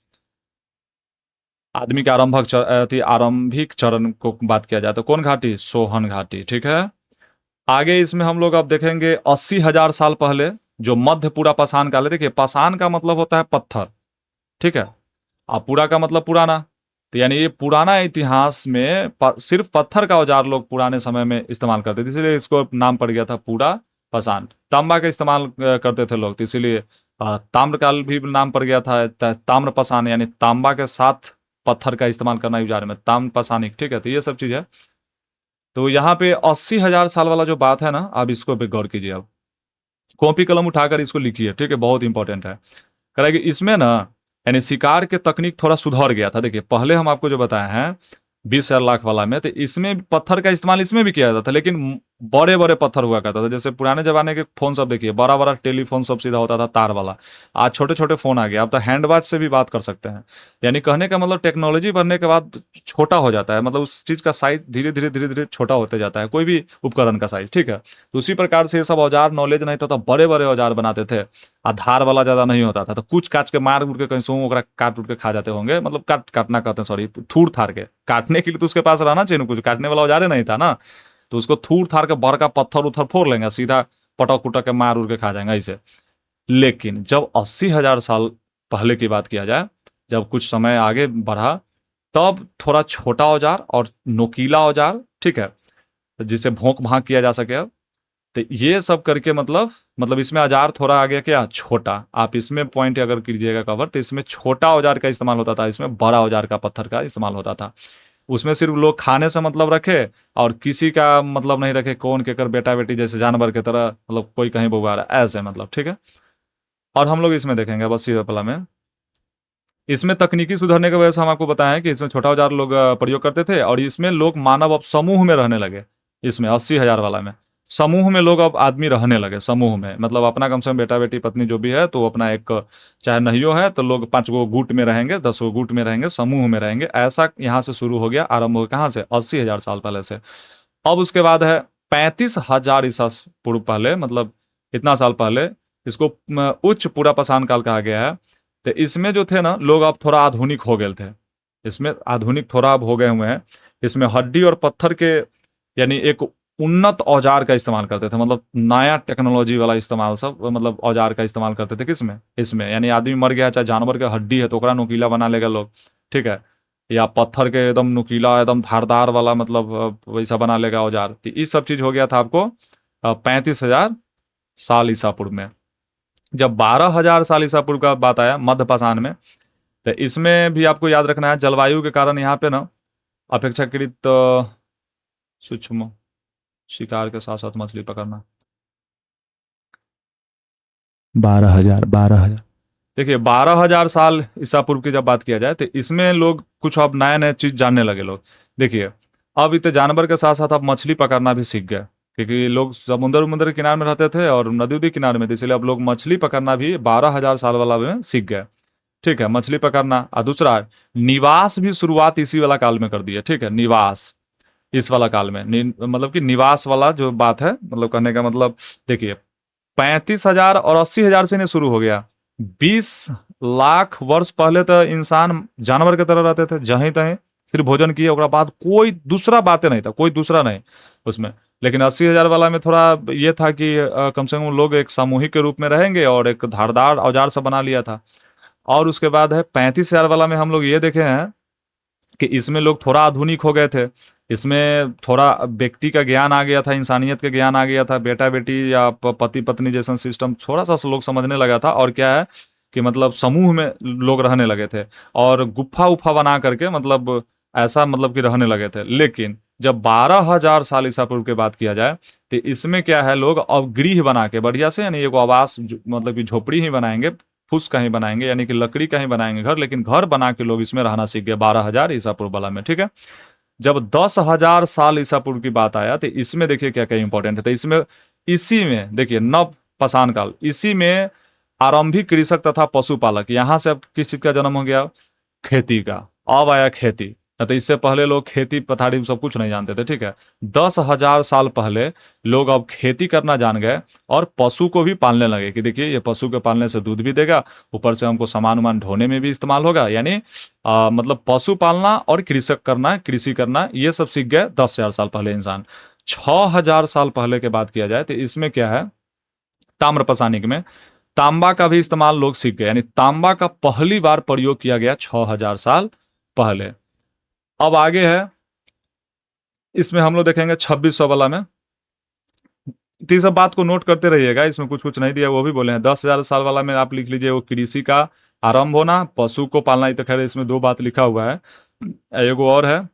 आदमी के आरंभिक चरण को बात किया जाए तो कौन घाटी? सोहन घाटी। ठीक है, आगे इसमें हम लोग अब देखेंगे 80,000 साल पहले जो मध्य पूरा पाषाण काल है। देखिए, पाषाण का मतलब होता है पत्थर। ठीक है, और पूरा का मतलब पुराना। तो यानी ये पुराना इतिहास में सिर्फ पत्थर का औजार लोग पुराने समय में इस्तेमाल करते थे, इसीलिए इसको नाम पड़ गया था पूरा पाषाण। तांबा का इस्तेमाल करते थे लोग, तो इसीलिए ताम्रकाल भी नाम पड़ गया था ताम्र पाषाण, यानी तांबा के साथ पत्थर का इस्तेमाल करना औजार में, ताम्र पाषाणिक। ठीक है, तो ये सब चीज़ है। तो यहाँ पे 80,000 साल वाला जो बात है ना, आप इसको पे गौर कीजिए। अब कॉपी कलम उठाकर इसको लिखिए। ठीक है, बहुत इंपॉर्टेंट है। कह कि इसमें ना यानी शिकार के तकनीक थोड़ा सुधर गया था। देखिए, पहले हम आपको जो बताए हैं 20,000 लाख वाला में, तो इसमें पत्थर का इस्तेमाल इसमें भी किया जाता था, लेकिन बड़े बड़े पत्थर हुआ करता था। जैसे पुराने जमाने के फोन सब देखिए, बड़ा बड़ा टेलीफोन सब सीधा होता था तार वाला। आज छोटे छोटे फोन आ गया, अब तो हैंड वॉच से भी बात कर सकते हैं। यानी कहने का मतलब टेक्नोलॉजी बढ़ने के बाद छोटा हो जाता है, मतलब उस चीज का साइज धीरे धीरे धीरे धीरे छोटा होते जाता है, कोई भी उपकरण का साइज, ठीक है। तो उसी प्रकार से ये सब औजार नॉलेज नहीं था तो बड़े बड़े औजार बनाते थे। आधार वाला ज्यादा नहीं होता था, तो कुछ काच के मार उड़ के कहीं सो ओकरा काट उठ के खा जाते होंगे, मतलब काटना कहते हैं, सॉरी, थूर थार के काटने के लिए तो उसके पास रहना चाहिए ना, कुछ काटने वाला औजार नहीं था ना। तो उसको थूर थार के बड़का पत्थर उथर फोड़ लेंगे, सीधा पटक उटक के मार उड़ के खा जाएंगे ऐसे। लेकिन जब 80,000 साल पहले की बात किया जाए, जब कुछ समय आगे बढ़ा, तब थोड़ा छोटा औजार और नोकीला औजार, ठीक है, जिसे भोंक भांक किया जा सके। अब तो ये सब करके मतलब इसमें औजार थोड़ा आ गया क्या, छोटा। आप इसमें पॉइंट अगर कीजिएगा कवर, तो इसमें छोटा औजार का इस्तेमाल होता था, इसमें बड़ा औजार का पत्थर का इस्तेमाल होता था। उसमें सिर्फ लोग खाने से मतलब रखे, और किसी का मतलब नहीं रखे, कौन केकर बेटा बेटी जैसे जानवर की तरह, मतलब कोई कहीं बउआ रहा है ऐसे, मतलब ठीक है। और हम लोग इसमें देखेंगे बस सीधा में, इसमें तकनीकी सुधरने की वजह से हम आपको बताएं कि इसमें छोटा औजार लोग प्रयोग करते थे, और इसमें लोग मानव अब समूह में रहने लगे। इसमें 80,000 वाला में समूह में लोग अब आदमी रहने लगे, समूह में, मतलब अपना कम से कम बेटा बेटी पत्नी जो भी है, तो अपना एक, चाहे नहीं हो है तो लोग 5 गो गुट में रहेंगे, 10 गो गुट में रहेंगे, समूह में रहेंगे। ऐसा यहाँ से शुरू हो गया, आरंभ हो कहाँ से, 80,000 साल पहले से। अब उसके बाद है 35,000 ईसा पूर्व पहले, मतलब इतना साल पहले, इसको उच्च पूरा पाषाण काल कहा गया है। तो इसमें जो थे ना लोग, अब थोड़ा आधुनिक हो गए थे, इसमें आधुनिक थोड़ा अब हो गए हुए हैं। इसमें हड्डी और पत्थर के, यानी एक उन्नत औजार का इस्तेमाल करते थे, मतलब नया टेक्नोलॉजी वाला इस्तेमाल, सब मतलब औजार का इस्तेमाल करते थे किसमें, इसमें। यानी आदमी मर गया, चाहे जानवर के हड्डी है तो ओकरा नुकीला बना लेगा लोग, ठीक है, या पत्थर के एकदम नुकीला एकदम धारदार वाला, मतलब वैसा बना लेगा औजार। तो ये सब चीज हो गया था आपको 35,000 साल ईसा पूर्व में। जब 12,000 साल ईसा पूर्व का बात आया मध्य पाषाण में, तो इसमें भी आपको याद रखना है, जलवायु के कारण यहाँ पे ना अपेक्षाकृत सूक्ष्म शिकार के साथ साथ मछली पकड़ना। 12,000 देखिए, 12,000 साल ईसा पूर्व की जब बात किया जाए, तो इसमें लोग कुछ अब नए नए चीज जानने लगे लोग। देखिए, अब इतने जानवर के साथ साथ अब मछली पकड़ना भी सीख गए, क्योंकि लोग समुद्र उमुद्र के किनारे में रहते थे और नदी उदी किनारे में थे, इसलिए अब लोग मछली पकड़ना भी 12,000 साल वाला में सीख गए, ठीक है, मछली पकड़ना। और दूसरा, निवास भी शुरुआत इसी वाला काल में कर दी है, ठीक है, निवास इस वाला काल में, मतलब कि निवास वाला जो बात है, मतलब कहने का मतलब, देखिए, 35,000 और 80,000 से नहीं शुरू हो गया, 20 लाख वर्ष पहले तो इंसान जानवर की तरह रहते थे, जहीं तहीं सिर्फ भोजन किए, ओकरा बाद कोई दूसरा बातें नहीं था, कोई दूसरा नहीं उसमें। लेकिन 80,000 वाला में थोड़ा ये था कि कम से कम लोग एक सामूहिक के रूप में रहेंगे, और एक धारदार औजार सब बना लिया था। और उसके बाद है 35,000 वाला में हम लोग ये देखे हैं कि इसमें लोग थोड़ा आधुनिक हो गए थे, इसमें थोड़ा व्यक्ति का ज्ञान आ गया था, इंसानियत का ज्ञान आ गया था, बेटा बेटी या पति पत्नी जैसा सिस्टम थोड़ा सा लोग समझने लगा था। और क्या है कि मतलब समूह में लोग रहने लगे थे, और गुफा उफा बना करके, मतलब ऐसा, मतलब कि रहने लगे थे। लेकिन जब 12,000 साल ईसा पूर्व की बात किया जाए, तो इसमें क्या है, लोग अब गृह बना के बढ़िया से, यानी एगो आवास मतलब कि झोपड़ी ही बनाएंगे, फूस का ही बनाएंगे, यानी कि लकड़ी का ही बनाएंगे घर, लेकिन घर बना के लोग इसमें रहना सीख गए 12,000 ईसा पूर्व वाला में, ठीक है। जब 10,000 साल ईसा पूर्व की बात आया, तो इसमें देखिए क्या क्या इंपॉर्टेंट है। तो इसमें, इसी में देखिए, नव पाषाण काल, इसी में आरंभिक कृषक तथा पशुपालक, यहां से अब किस चीज का जन्म हो गया, खेती का। अब आया खेती, तो इससे पहले लोग खेती पथारी सब कुछ नहीं जानते थे, ठीक है। 10,000 साल पहले लोग अब खेती करना जान गए, और पशु को भी पालने लगे, कि देखिए ये पशु के पालने से दूध भी देगा, ऊपर से हमको सामान उमान ढोने में भी इस्तेमाल होगा। यानी मतलब पशु पालना और कृषक करना, कृषि करना, ये सब सीख गए 10,000 साल पहले इंसान। 6,000 साल पहले के बात किया जाए, तो इसमें क्या है, ताम्रपसानिक में तांबा का भी इस्तेमाल लोग सीख गए, यानी तांबा का पहली बार प्रयोग किया गया 6,000 साल पहले। अब आगे है, इसमें हम लोग देखेंगे 2600 वाला में, तो ये सब बात को नोट करते रहिएगा, इसमें कुछ कुछ नहीं दिया वो भी बोले हैं। 10,000 साल वाला में आप लिख लीजिए, वो कृषि का आरंभ होना, पशु को पालना, ये तो खैर इसमें दो बात लिखा हुआ है। एगो और है,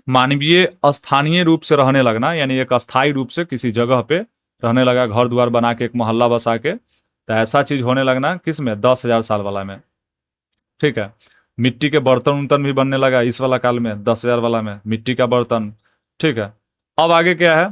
मानवीय स्थानीय रूप से रहने लगना, यानी एक अस्थायी रूप से किसी जगह पे रहने लगा, घर द्वार बना के, एक मोहल्ला बसा के, तो ऐसा चीज होने लगना किस में, 10,000 साल वाला में, ठीक है। मिट्टी के बर्तन उर्तन भी बनने लगा इस वाला काल में, 10,000 वाला में मिट्टी का बर्तन, ठीक है। अब आगे क्या है,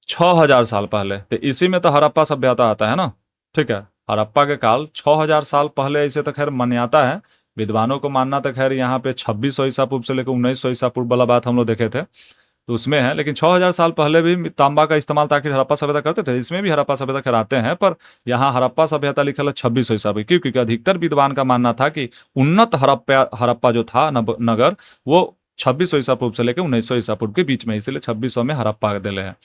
6000 साल पहले। तो इसी में तो हड़प्पा सभ्यता आता है ना। ठीक है, हड़प्पा के काल 6000 साल पहले, ऐसे तो खैर मान्यता है, विद्वानों को मानना तो खैर यहाँ पे 2600 ईसा पूर्व से लेकर 1900 ईसा पूर्व वाला बात हम लोग देखे थे, तो उसमें है। लेकिन 6000 साल पहले भी तांबा का इस्तेमाल ताकि हड़प्पा सभ्यता करते थे, इसमें भी हड़प्पा सभ्यता कराते हैं, पर यहाँ हड़प्पा सभ्यता लिखा है 2600 ईसा पूर्व, क्योंकि अधिकतर विद्वान का मानना था कि उन्नत हड़प्पा हड़प्पा जो था नगर, वो 2600 ईसा पूर्व से लेकर 1900 ईसा पूर्व के बीच में, इसलिए 2600 में हड़प्पा दिले हैं।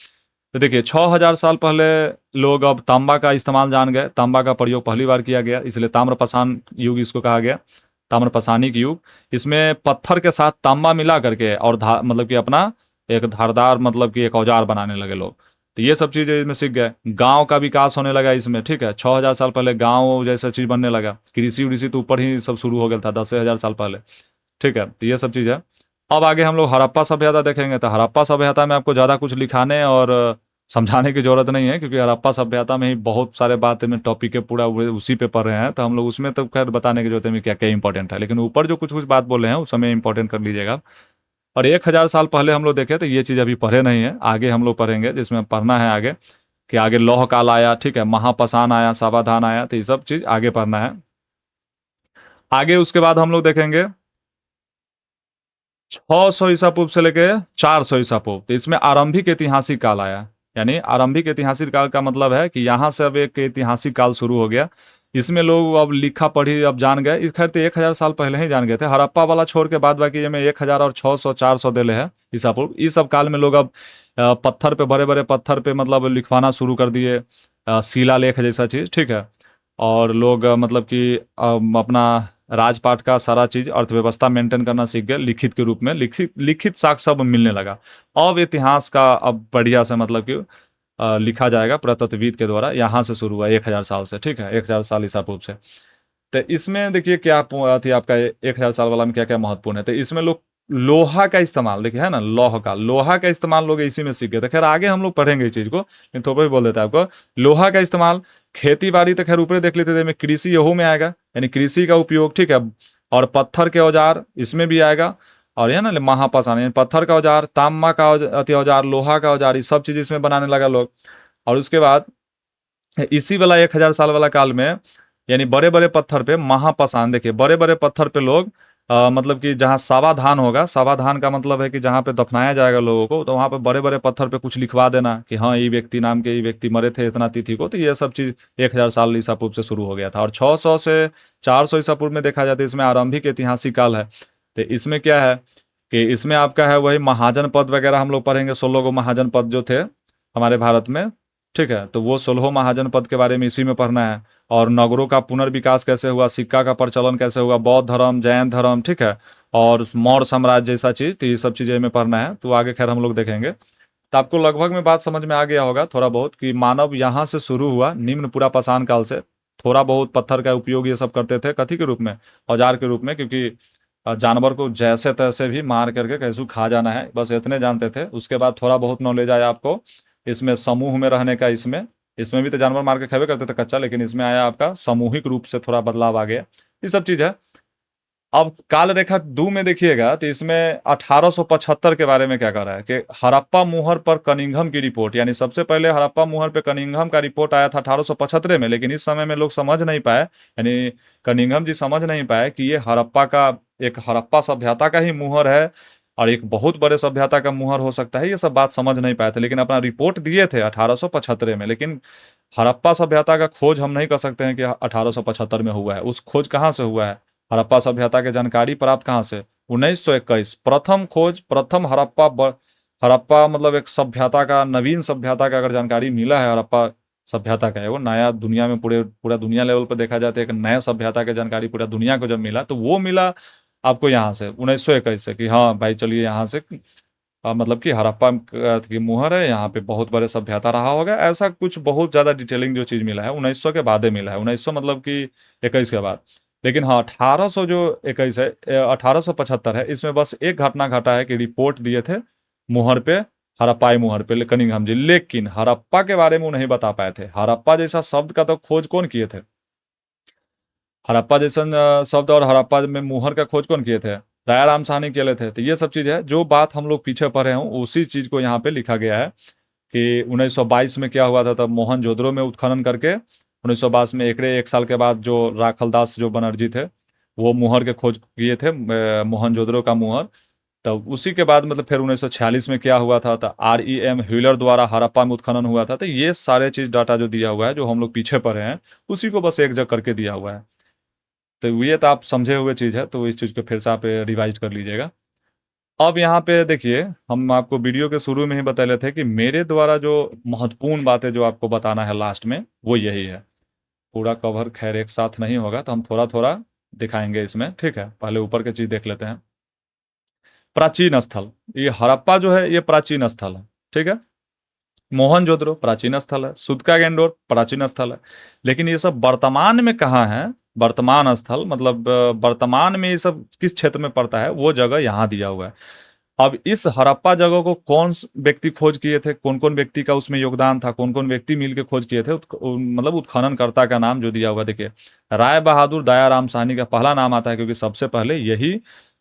तो देखिए 6000 साल पहले लोग अब तांबा का इस्तेमाल जान गए, तांबा का प्रयोग पहली बार किया गया, इसलिए ताम्रपाषाण युग इसको कहा गया, ताम्रपाषाणिक युग। इसमें पत्थर के साथ तांबा मिला करके और मतलब कि अपना एक धारदार मतलब कि एक औजार बनाने लगे लोग। तो ये सब चीज़ें इसमें सीख गए, गांव का विकास होने लगा इसमें। ठीक है, 6000 साल पहले गांव जैसा चीज़ बनने लगा, कृषि उड़ीसी तो ऊपर ही सब शुरू हो गया था 10,000 साल पहले। ठीक है, तो ये सब चीज़ है। अब आगे हम लोग हड़प्पा सभ्यता देखेंगे, तो हड़प्पा सभ्यता में आपको ज़्यादा कुछ लिखाने और समझाने की ज़रूरत नहीं है, क्योंकि हड़प्पा सभ्यता में ही बहुत सारे बात में टॉपिक है पूरा उसी पे पढ़ रहे हैं, तो हम लोग उसमें तो खैर बताने की जरूरत है क्या क्या इंपॉर्टेंट है, लेकिन ऊपर जो कुछ कुछ बात बोले हैं उस समय इंपॉर्टेंट कर लीजिएगा। और 1000 साल पहले हम लोग देखे तो ये चीज़ अभी पढ़े नहीं है, आगे हम लोग पढ़ेंगे, जिसमें पढ़ना है आगे कि आगे लौह काल आया, ठीक है, महापाषाण आया, सावाधान आया, तो ये सब चीज़ आगे पढ़ना है। आगे उसके बाद हम लोग देखेंगे 600 ईसा पूर्व से लेके 400 ईसा पूर्व, तो इसमें आरंभिक ऐतिहासिक काल आया। यानी आरंभिक ऐतिहासिक काल का मतलब है कि यहाँ से अब एक ऐतिहासिक काल शुरू हो गया। इसमें लोग अब लिखा पढ़ी अब जान गए, इस खैर तो 1000 साल पहले ही जान गए थे, हड़प्पा वाला छोड़ के बाद बाकी में 1000 और 600 400 दिले है ईसा पूर्व। इस सब काल में लोग अब पत्थर पे, बड़े बड़े पत्थर पे मतलब लिखवाना शुरू कर दिए, शिलालेख जैसा चीज़। ठीक है, और लोग मतलब कि अपना राजपाट का सारा चीज अर्थव्यवस्था मेंटेन करना सीख गए, लिखित के रूप में लिखित लिखित साक्ष्य सब मिलने लगा। अब इतिहास का अब बढ़िया से मतलब कि लिखा जाएगा पुरातत्वविद के द्वारा, यहाँ से शुरू हुआ 1000 साल से। ठीक है, 1000 साल ईसा पूर्व से। तो इसमें देखिए क्या थी आपका 1000 साल वाला में क्या क्या महत्वपूर्ण है। तो इसमें लोग लोहा का इस्तेमाल, देखिए है ना, लोहा का इस्तेमाल लोग इसी में सीख गए थे। खैर आगे हम लोग पढ़ेंगे इस चीज को, लेकिन थोड़ा भी बोल देता है आपको। लोहा का इस्तेमाल, खेती बाड़ी तो खैर ऊपर देख लेते थे, में कृषि यहू में आएगा, यानी कृषि का उपयोग। ठीक है, और पत्थर के औजार इसमें भी आएगा, और यह ना महापाषाण यानी पत्थर का औजार, तांबा का अति औजार, लोहा का औजार, ये सब चीज इसमें बनाने लगा लोग। और उसके बाद इसी वाला 1000 साल वाला काल में, यानी बड़े बड़े पत्थर पे महापाषाण, देखिए बड़े बड़े पत्थर पे लोग मतलब कि जहाँ सावाधान होगा, सावाधान का मतलब है कि जहाँ पे दफनाया जाएगा लोगों को, तो वहाँ पे बड़े बड़े पत्थर पे कुछ लिखवा देना कि हाँ ये व्यक्ति नाम के ये व्यक्ति मरे थे इतना तिथि को। तो ये सब चीज़ 1000 साल ईसा पूर्व से शुरू हो गया था। और 600 से 400 ईसा पूर्व में देखा जाता है, इसमें आरंभिक ऐतिहासिक काल है। तो इसमें क्या है कि इसमें आपका है वही महाजन पद वगैरह हम लोग पढ़ेंगे, 16 गो महाजन पद जो थे हमारे भारत में। ठीक है, तो वो 16 महाजन पद के बारे में इसी में पढ़ना है। और नगरों का पुनर्विकास कैसे हुआ, सिक्का का प्रचलन कैसे हुआ, बौद्ध धर्म, जैन धर्म, ठीक है, और मौर्य साम्राज्य जैसा चीज़, तो ये सब चीज़ें में पढ़ना है। तो आगे खैर हम लोग देखेंगे। तो आपको लगभग में बात समझ में आ गया होगा थोड़ा बहुत कि मानव यहाँ से शुरू हुआ निम्न पूरा पाषाण काल से। थोड़ा बहुत पत्थर का उपयोग ये सब करते थे, कथी के रूप में, औजार के रूप में, क्योंकि जानवर को जैसे तैसे भी मार करके कैसे खा जाना है, बस इतने जानते थे। उसके बाद थोड़ा बहुत नॉलेज आया आपको इसमें समूह में रहने का। इसमें इसमें भी तो जानवर मार के खेबे करते थे कच्चा, लेकिन इसमें आया आपका सामूहिक रूप से थोड़ा बदलाव आ गया, ये सब चीज़ है। अब काल रेखा 2 में देखिएगा तो इसमें 1875 के बारे में क्या कह रहा है कि हड़प्पा मुहर पर कनिंघम की रिपोर्ट, यानी सबसे पहले हड़प्पा मुहर पे कनिंघम का रिपोर्ट आया था 1875 में, लेकिन इस समय में लोग समझ नहीं पाए, यानी कनिंघम जी समझ नहीं पाए कि ये हड़प्पा का, एक हड़प्पा सभ्यता का ही मुहर है और एक बहुत बड़े सभ्यता का मुहर हो सकता है, ये सब बात समझ नहीं पाए थे। लेकिन अपना रिपोर्ट दिए थे 1875 में, लेकिन हड़प्पा सभ्यता का खोज हम नहीं कर सकते हैं कि 1875 में हुआ है। उस खोज कहाँ से हुआ है, हड़प्पा सभ्यता के जानकारी प्राप्त कहाँ से, 1921 प्रथम खोज, प्रथम हड़प्पा मतलब एक सभ्यता का, नवीन सभ्यता का अगर जानकारी मिला है हड़प्पा सभ्यता का है, वो नया दुनिया में पूरा दुनिया लेवल पर देखा जाता है, एक नया सभ्यता की जानकारी पूरा दुनिया को जब मिला, तो वो मिला आपको यहाँ से 1921 से कि हाँ भाई चलिए यहाँ से मतलब कि हड़प्पा की मुहर है, यहाँ पे बहुत बड़े सभ्यता रहा होगा, ऐसा कुछ बहुत ज़्यादा डिटेलिंग जो चीज़ मिला है 1900 के बाद मिला है, 1900 मतलब कि 21 के बाद। लेकिन हाँ 1800 जो 21 है, 1875 है, इसमें बस एक घटना घटा है कि रिपोर्ट दिए थे मुहर पे, हड़प्पाई मुहर पे कनिंघम जी, लेकिन हड़प्पा के बारे में वो नहीं बता पाए थे। हड़प्पा जैसा शब्द का तो खोज कौन किए थे, हड़प्पा जैसा शब्द और हड़प्पा में मुहर का खोज कौन किए थे, दयाराम साहनी किए थे। तो ये सब चीज़ है, जो बात हम लोग पीछे पढ़े हों उसी चीज़ को यहाँ पे लिखा गया है। कि 1922 में क्या हुआ था, तब मोहनजोदड़ो में उत्खनन करके 1922 में एक साल के बाद जो राखलदास जो बनर्जी थे वो मुहर के खोज किए थे, मोहनजोदड़ो का मुहर। तब उसी के बाद मतलब फिर 1946 में क्या हुआ था, तो REM ह्यूलर द्वारा हड़प्पा में उत्खनन हुआ था। तो ये सारे चीज डाटा जो दिया हुआ है, जो हम लोग पीछे पढ़े हैं, उसी को बस एक जगह करके दिया हुआ है। तो ये तो आप समझे हुए चीज़ है, तो इस चीज़ को फिर से आप रिवाइज कर लीजिएगा। अब यहाँ पे देखिए, हम आपको वीडियो के शुरू में ही बता रहे थे कि मेरे द्वारा जो महत्वपूर्ण बातें जो आपको बताना है लास्ट में, वो यही है। पूरा कवर खैर एक साथ नहीं होगा, तो हम थोड़ा थोड़ा दिखाएंगे इसमें, ठीक है। पहले ऊपर की चीज़ देख लेते हैं। प्राचीन स्थल, ये हड़प्पा जो है ये प्राचीन स्थल है, ठीक है। मोहनजोदड़ो प्राचीन स्थल है, सुदका गेंडोर प्राचीन स्थल है। लेकिन ये सब वर्तमान में कहाँ है, वर्तमान स्थल मतलब वर्तमान में ये सब किस क्षेत्र में पड़ता है, वो जगह यहाँ दिया हुआ है। अब इस हड़प्पा जगह को कौन व्यक्ति खोज किए थे, कौन कौन व्यक्ति का उसमें योगदान था, कौन कौन व्यक्ति मिल के खोज किए थे, मतलब उत्खननकर्ता का नाम जो दिया हुआ देखिए, राय बहादुर दयाराम साहनी का पहला नाम आता है, क्योंकि सबसे पहले यही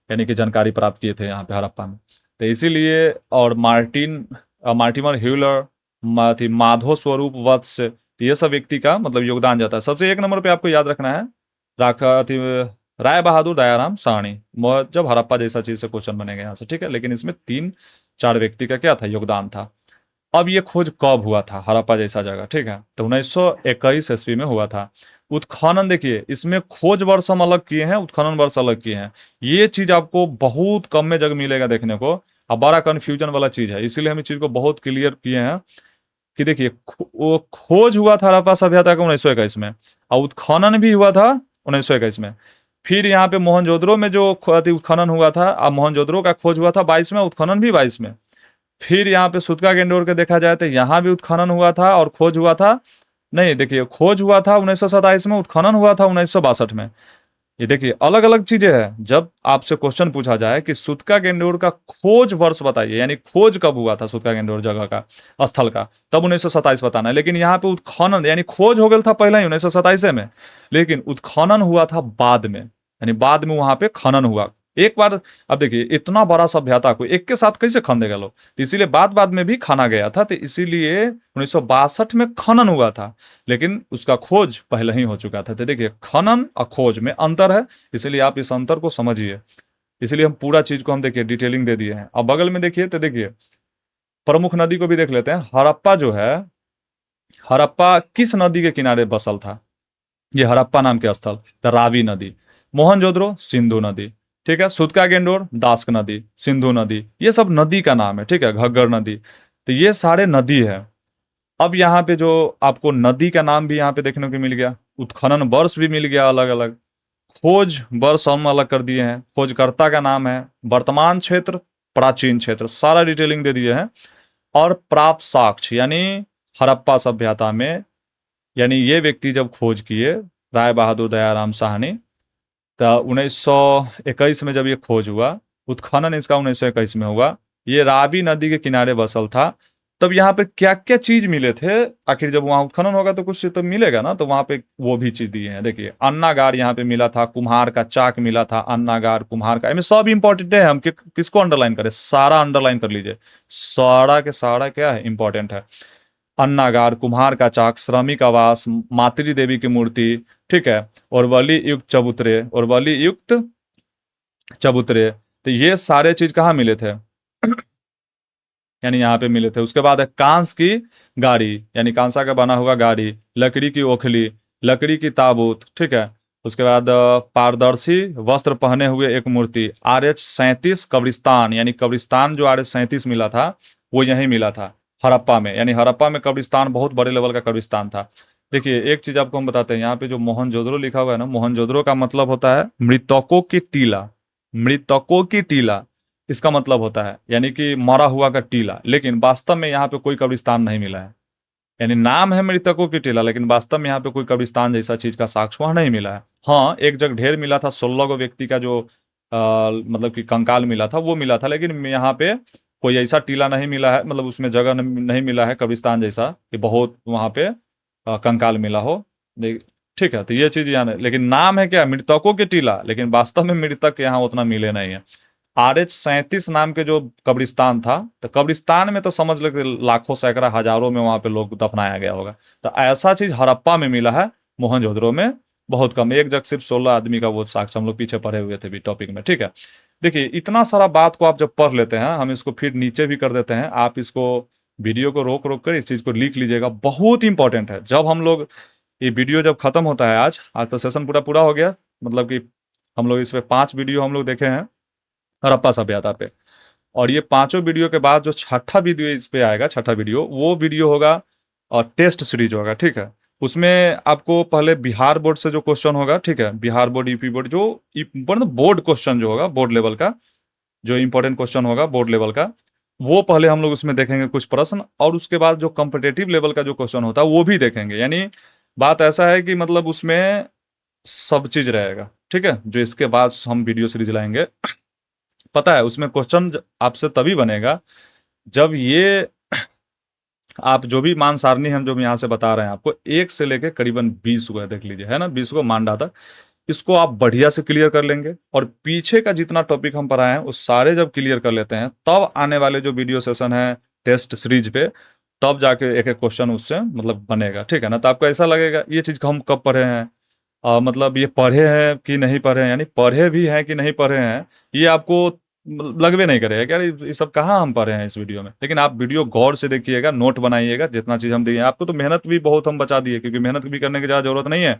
यानी कि जानकारी प्राप्त किए थे यहाँ पे हड़प्पा में। तो इसीलिए, और मार्टिमर ह्यूलर, माधो स्वरूप वत्स, तो ये सब व्यक्ति का मतलब योगदान जाता है। सबसे एक नंबर पे आपको याद रखना है राखा अति राय बहादुर दयाराम साहनी, जब हड़प्पा जैसा चीज से क्वेश्चन बनेगा यहाँ से, ठीक है। लेकिन इसमें 3-4 व्यक्ति का क्या था, योगदान था। अब ये खोज कब हुआ था हड़प्पा जैसा जगह, ठीक है, तो 1921 ईस्वी में हुआ था। उत्खनन देखिए, इसमें खोज वर्ष हम अलग किए हैं, उत्खनन वर्ष अलग किए हैं। ये चीज आपको बहुत कम में जगह मिलेगा देखने को, अब बड़ा कंफ्यूजन वाला चीज है, इसीलिए हम इस चीज को बहुत क्लियर किए हैं कि देखिए, वो खोज हुआ था हड़प्पा सभ्यता का 1921 में, और उत्खनन भी हुआ था 1921 में। फिर यहाँ पे मोहनजोदड़ो में जो उत्खनन हुआ था, अब मोहनजोदड़ो का खोज हुआ था 22 में, उत्खनन भी 22 में। फिर यहाँ पे सुदका गेंडोर के देखा जाए तो यहाँ भी उत्खनन हुआ था और खोज हुआ था, नहीं देखिए, खोज हुआ था 1927 में, उत्खनन हुआ था 1962 में। ये देखिए अलग अलग चीजें हैं। जब आपसे क्वेश्चन पूछा जाए कि सुदका गेंडोर का खोज वर्ष बताइए, यानी खोज कब हुआ था सुदका गेंडोर जगह का, स्थल का, तब 1927 बताना है। लेकिन यहाँ पे उत्खनन यानी खोज हो गया था पहले ही 1927 में, लेकिन उत्खनन हुआ था बाद में, यानी बाद में वहां पे खनन हुआ एक बार। अब देखिए, इतना बड़ा सभ्यता को एक के साथ कैसे खन देगा लोग, तो इसीलिए बाद बाद में भी खाना गया था, तो इसीलिए 1962 में खनन हुआ था, लेकिन उसका खोज पहले ही हो चुका था। तो देखिए, खनन और खोज में अंतर है, इसलिए आप इस अंतर को समझिए। इसलिए हम पूरा चीज को हम देखिए डिटेलिंग दे दिए हैं। अब बगल में देखिए, तो देखिए प्रमुख नदी को भी देख लेते हैं। हड़प्पा जो है, हड़प्पा किस नदी के किनारे बसल था, ये हड़प्पा नाम के स्थल, तो रावी नदी। मोहनजोदड़ो सिंधु नदी, ठीक है। सुदका गेंडोर दास्क नदी, सिंधु नदी, ये सब नदी का नाम है, ठीक है। घग्गर नदी, तो ये सारे नदी है। अब यहाँ पे जो आपको नदी का नाम भी यहाँ पे देखने को मिल गया, उत्खनन वर्ष भी मिल गया अलग अलग, खोज वर्ष हम अलग कर दिए हैं, खोजकर्ता का नाम है, वर्तमान क्षेत्र, प्राचीन क्षेत्र, सारा डिटेलिंग दे दिए हैं। और प्राप्त साक्ष्य, यानी हड़प्पा सभ्यता में, यानी ये व्यक्ति जब खोज किए, राय बहादुर दयाराम साहनी, तो 1921 में जब ये खोज हुआ, उत्खनन इसका 1921 में हुआ, ये रावी नदी के किनारे बसल था। तब यहाँ पे क्या क्या चीज मिले थे, आखिर जब वहां उत्खनन होगा तो कुछ तो मिलेगा ना, तो वहां पे वो भी चीज दिए हैं। देखिए, अन्नागार यहाँ पे मिला था, कुम्हार का चाक मिला था, अन्नागार कुम्हार का, इनमें सब इंपॉर्टेंट है। हम किसको अंडरलाइन करें, सारा अंडरलाइन कर लीजिए, सारा के सारा क्या है, इंपॉर्टेंट है। अन्नागार, कुम्हार का चाक, श्रमिक आवास, मातृ देवी की मूर्ति, ठीक है, और वली युक्त चबूतरे, और वली युक्त चबूतरे, तो ये सारे चीज कहाँ मिले थे, यानी यहाँ पे मिले थे। उसके बाद है कांस की गाड़ी, यानी कांसा का बना हुआ गाड़ी, लकड़ी की ओखली, लकड़ी की ताबूत, ठीक है। उसके बाद पारदर्शी वस्त्र पहने हुए एक मूर्ति, RH-37 कब्रिस्तान, यानी कब्रिस्तान जो RH-37 मिला था वो यहीं मिला था हड़प्पा में, यानी हड़प्पा में कब्रिस्तान बहुत बड़े लेवल का कब्रिस्तान था। देखिए एक चीज आपको हम बताते हैं, यहाँ पे जो मोहनजोदड़ो लिखा हुआ है ना, मोहनजोदड़ो का मतलब होता है मृतकों की टीला, मृतकों की टीला इसका मतलब होता है, यानी कि मरा हुआ का टीला। लेकिन वास्तव में यहाँ पे कोई कब्रिस्तान नहीं मिला है, यानी नाम है मृतकों की टीला, लेकिन वास्तव में यहाँ पे कोई कब्रिस्तान जैसा चीज का साक्ष्य वहाँ नहीं मिला है। हाँ, एक जगह ढेर मिला था, 16 गो व्यक्ति का जो मतलब कि कंकाल मिला था, वो मिला था, लेकिन यहाँ पे कोई ऐसा टीला नहीं मिला है, मतलब उसमें जगह नहीं मिला है कब्रिस्तान जैसा कि बहुत वहाँ पे कंकाल मिला हो। ठीक है, तो ये चीज यहाँ लेकिन नाम है क्या, मृतकों की टीला, लेकिन वास्तव में मृतक यहाँ उतना मिले नहीं है। RH-37 नाम के जो कब्रिस्तान था, तो कब्रिस्तान में तो समझ लो कि लाखों सैकड़ा हजारों में वहां पे लोग दफनाया गया होगा। तो ऐसा चीज हड़प्पा में मिला है, मोहनजोदड़ो में बहुत कम। एक जगह सिर्फ 16 आदमी का वो साक्ष्य, हम लोग पीछे पढ़े हुए थे भी टॉपिक में, ठीक है। देखिए इतना सारा बात को आप जब पढ़ लेते हैं, हम इसको फिर नीचे भी कर देते हैं, आप इसको वीडियो को रोक रोक कर इस चीज को लिख लीजिएगा, बहुत इंपॉर्टेंट है। जब हम लोग ये वीडियो जब खत्म होता है, आज तो सेशन पूरा पूरा हो गया, मतलब कि हम लोग इस पे 5 वीडियो हम लोग देखे हैं हड़प्पा सभ्यता पे, और ये पांचों वीडियो के बाद जो छठा वीडियो इस पे आएगा, छठा वीडियो, वो वीडियो होगा और टेस्ट सीरीज होगा, ठीक है। उसमें आपको पहले बिहार बोर्ड से जो क्वेश्चन होगा, ठीक है, बिहार बोर्ड, यूपी बोर्ड, जो मतलब बोर्ड क्वेश्चन जो होगा, बोर्ड लेवल का जो इंपॉर्टेंट क्वेश्चन होगा बोर्ड लेवल का, वो पहले हम लोग उसमें देखेंगे कुछ प्रश्न, और उसके बाद जो कॉम्पिटेटिव लेवल का जो क्वेश्चन होता है वो भी देखेंगे। यानी बात ऐसा है कि मतलब उसमें सब चीज रहेगा, ठीक है। जो इसके बाद हम वीडियो सीरीज लाएंगे, पता है उसमें क्वेश्चन आपसे तभी बनेगा जब ये आप जो भी मान सारणी हम जो यहाँ से बता रहे हैं आपको, 1 से लेके करीबन 20 को है, देख लीजिए, है ना, 20 को मांडा तक, इसको आप बढ़िया से क्लियर कर लेंगे, और पीछे का जितना टॉपिक हम पढ़ाए हैं वो सारे जब क्लियर कर लेते हैं, तब आने वाले जो वीडियो सेशन है टेस्ट सीरीज पे, तब जाके एक एक क्वेश्चन उससे मतलब बनेगा, ठीक है ना। तो आपको ऐसा लगेगा ये चीज हम कब पढ़े हैं, मतलब ये पढ़े हैं कि नहीं पढ़े हैं, यानी पढ़े भी हैं कि नहीं पढ़े हैं, ये आपको लगवे नहीं करेगा कि यार ये सब कहाँ हम पढ़े हैं इस वीडियो में। लेकिन आप वीडियो गौर से देखिएगा, नोट बनाइएगा, जितना चीज हम दिए आपको, तो मेहनत भी बहुत हम बचा दिए, क्योंकि मेहनत भी करने की ज़्यादा जरूरत नहीं है।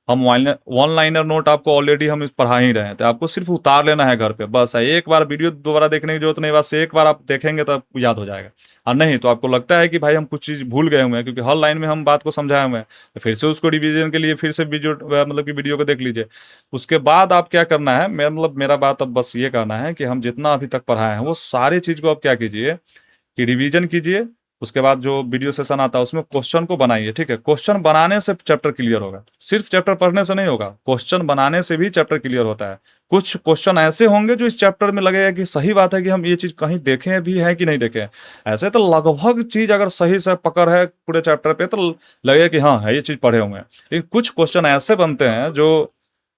हम वन लाइनर नोट आपको ऑलरेडी हम इस पढ़ा ही रहे हैं, तो आपको सिर्फ उतार लेना है घर पे, बस एक बार वीडियो दोबारा देखने की जरूरत नहीं, बस एक बार आप देखेंगे तो आपको याद हो जाएगा। और नहीं तो आपको लगता है कि भाई हम कुछ चीज़ भूल गए हुए हैं, क्योंकि हर लाइन में हम बात को समझाए हुए हैं, तो फिर से उसको रिवीजन के लिए फिर से वीडियो मतलब कि वीडियो को देख लीजिए। उसके बाद आप क्या करना है, मतलब मेरा बात अब बस ये कहना है कि हम जितना अभी तक पढ़ाए हैं वो सारी चीज़ को आप क्या कीजिए कि रिवीजन कीजिए। उसके बाद जो वीडियो सेशन आता है उसमें क्वेश्चन को बनाइए, ठीक है। क्वेश्चन बनाने से चैप्टर क्लियर होगा, सिर्फ चैप्टर पढ़ने से नहीं होगा, क्वेश्चन बनाने से भी चैप्टर क्लियर होता है। कुछ क्वेश्चन ऐसे होंगे जो इस चैप्टर में लगेगा कि सही बात है कि हम ये चीज कहीं देखे भी है कि नहीं देखे हैं। ऐसे तो लगभग चीज अगर सही से पकड़ है पूरे चैप्टर पे तो लगेगा कि हाँ है, ये चीज पढ़े होंगे। लेकिन कुछ क्वेश्चन ऐसे बनते हैं जो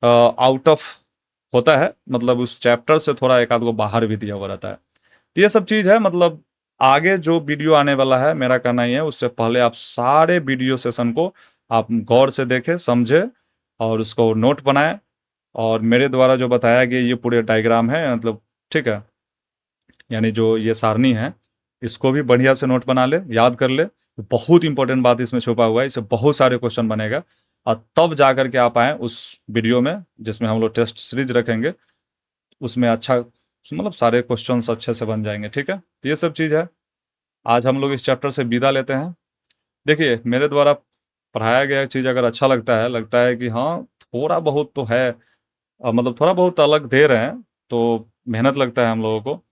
आउट ऑफ होता है, मतलब उस चैप्टर से थोड़ा एक आध गो बाहर भी दिया हुआ रहता है। तो ये सब चीज़ है, मतलब आगे जो वीडियो आने वाला है, मेरा कहना ही है उससे पहले आप सारे वीडियो सेशन को आप गौर से देखें, समझे, और उसको नोट बनाएं, और मेरे द्वारा जो बताया गया ये पूरे डायग्राम है, मतलब ठीक है, यानी जो ये सारणी है, इसको भी बढ़िया से नोट बना ले, याद कर ले। बहुत इंपॉर्टेंट बात इसमें छुपा हुआ है, इससे बहुत सारे क्वेश्चन बनेगा, और तब जा करके आप आए उस वीडियो में जिसमें हम लोग टेस्ट सीरीज रखेंगे, उसमें अच्छा मतलब सारे क्वेश्चंस अच्छे से बन जाएंगे, ठीक है। तो ये सब चीज़ है, आज हम लोग इस चैप्टर से विदा लेते हैं। देखिए मेरे द्वारा पढ़ाया गया चीज़ अगर अच्छा लगता है कि हाँ थोड़ा बहुत तो है, मतलब थोड़ा बहुत अलग दे रहे हैं, तो मेहनत लगता है हम लोगों को,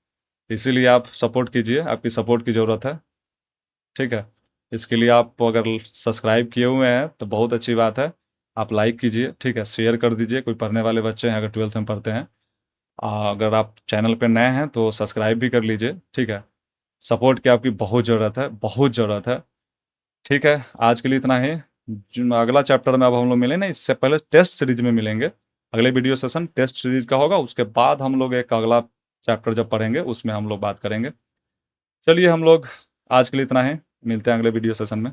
इसीलिए आप सपोर्ट कीजिए, आपकी सपोर्ट की ज़रूरत है, ठीक है। इसके लिए आप अगर सब्सक्राइब किए हुए हैं तो बहुत अच्छी बात है, आप लाइक कीजिए, ठीक है, शेयर कर दीजिए, कोई पढ़ने वाले बच्चे हैं अगर 12th में पढ़ते हैं। अगर आप चैनल पे नए हैं तो सब्सक्राइब भी कर लीजिए, ठीक है। सपोर्ट की आपकी बहुत ज़रूरत है, बहुत ज़रूरत है, ठीक है। आज के लिए इतना ही, अगला चैप्टर में अब हम लोग मिलेंगे ना, इससे पहले टेस्ट सीरीज में मिलेंगे। अगले वीडियो सेशन टेस्ट सीरीज का होगा, उसके बाद हम लोग एक अगला चैप्टर जब पढ़ेंगे उसमें हम लोग बात करेंगे। चलिए हम लोग आज के लिए इतना ही, मिलते हैं अगले वीडियो सेशन में।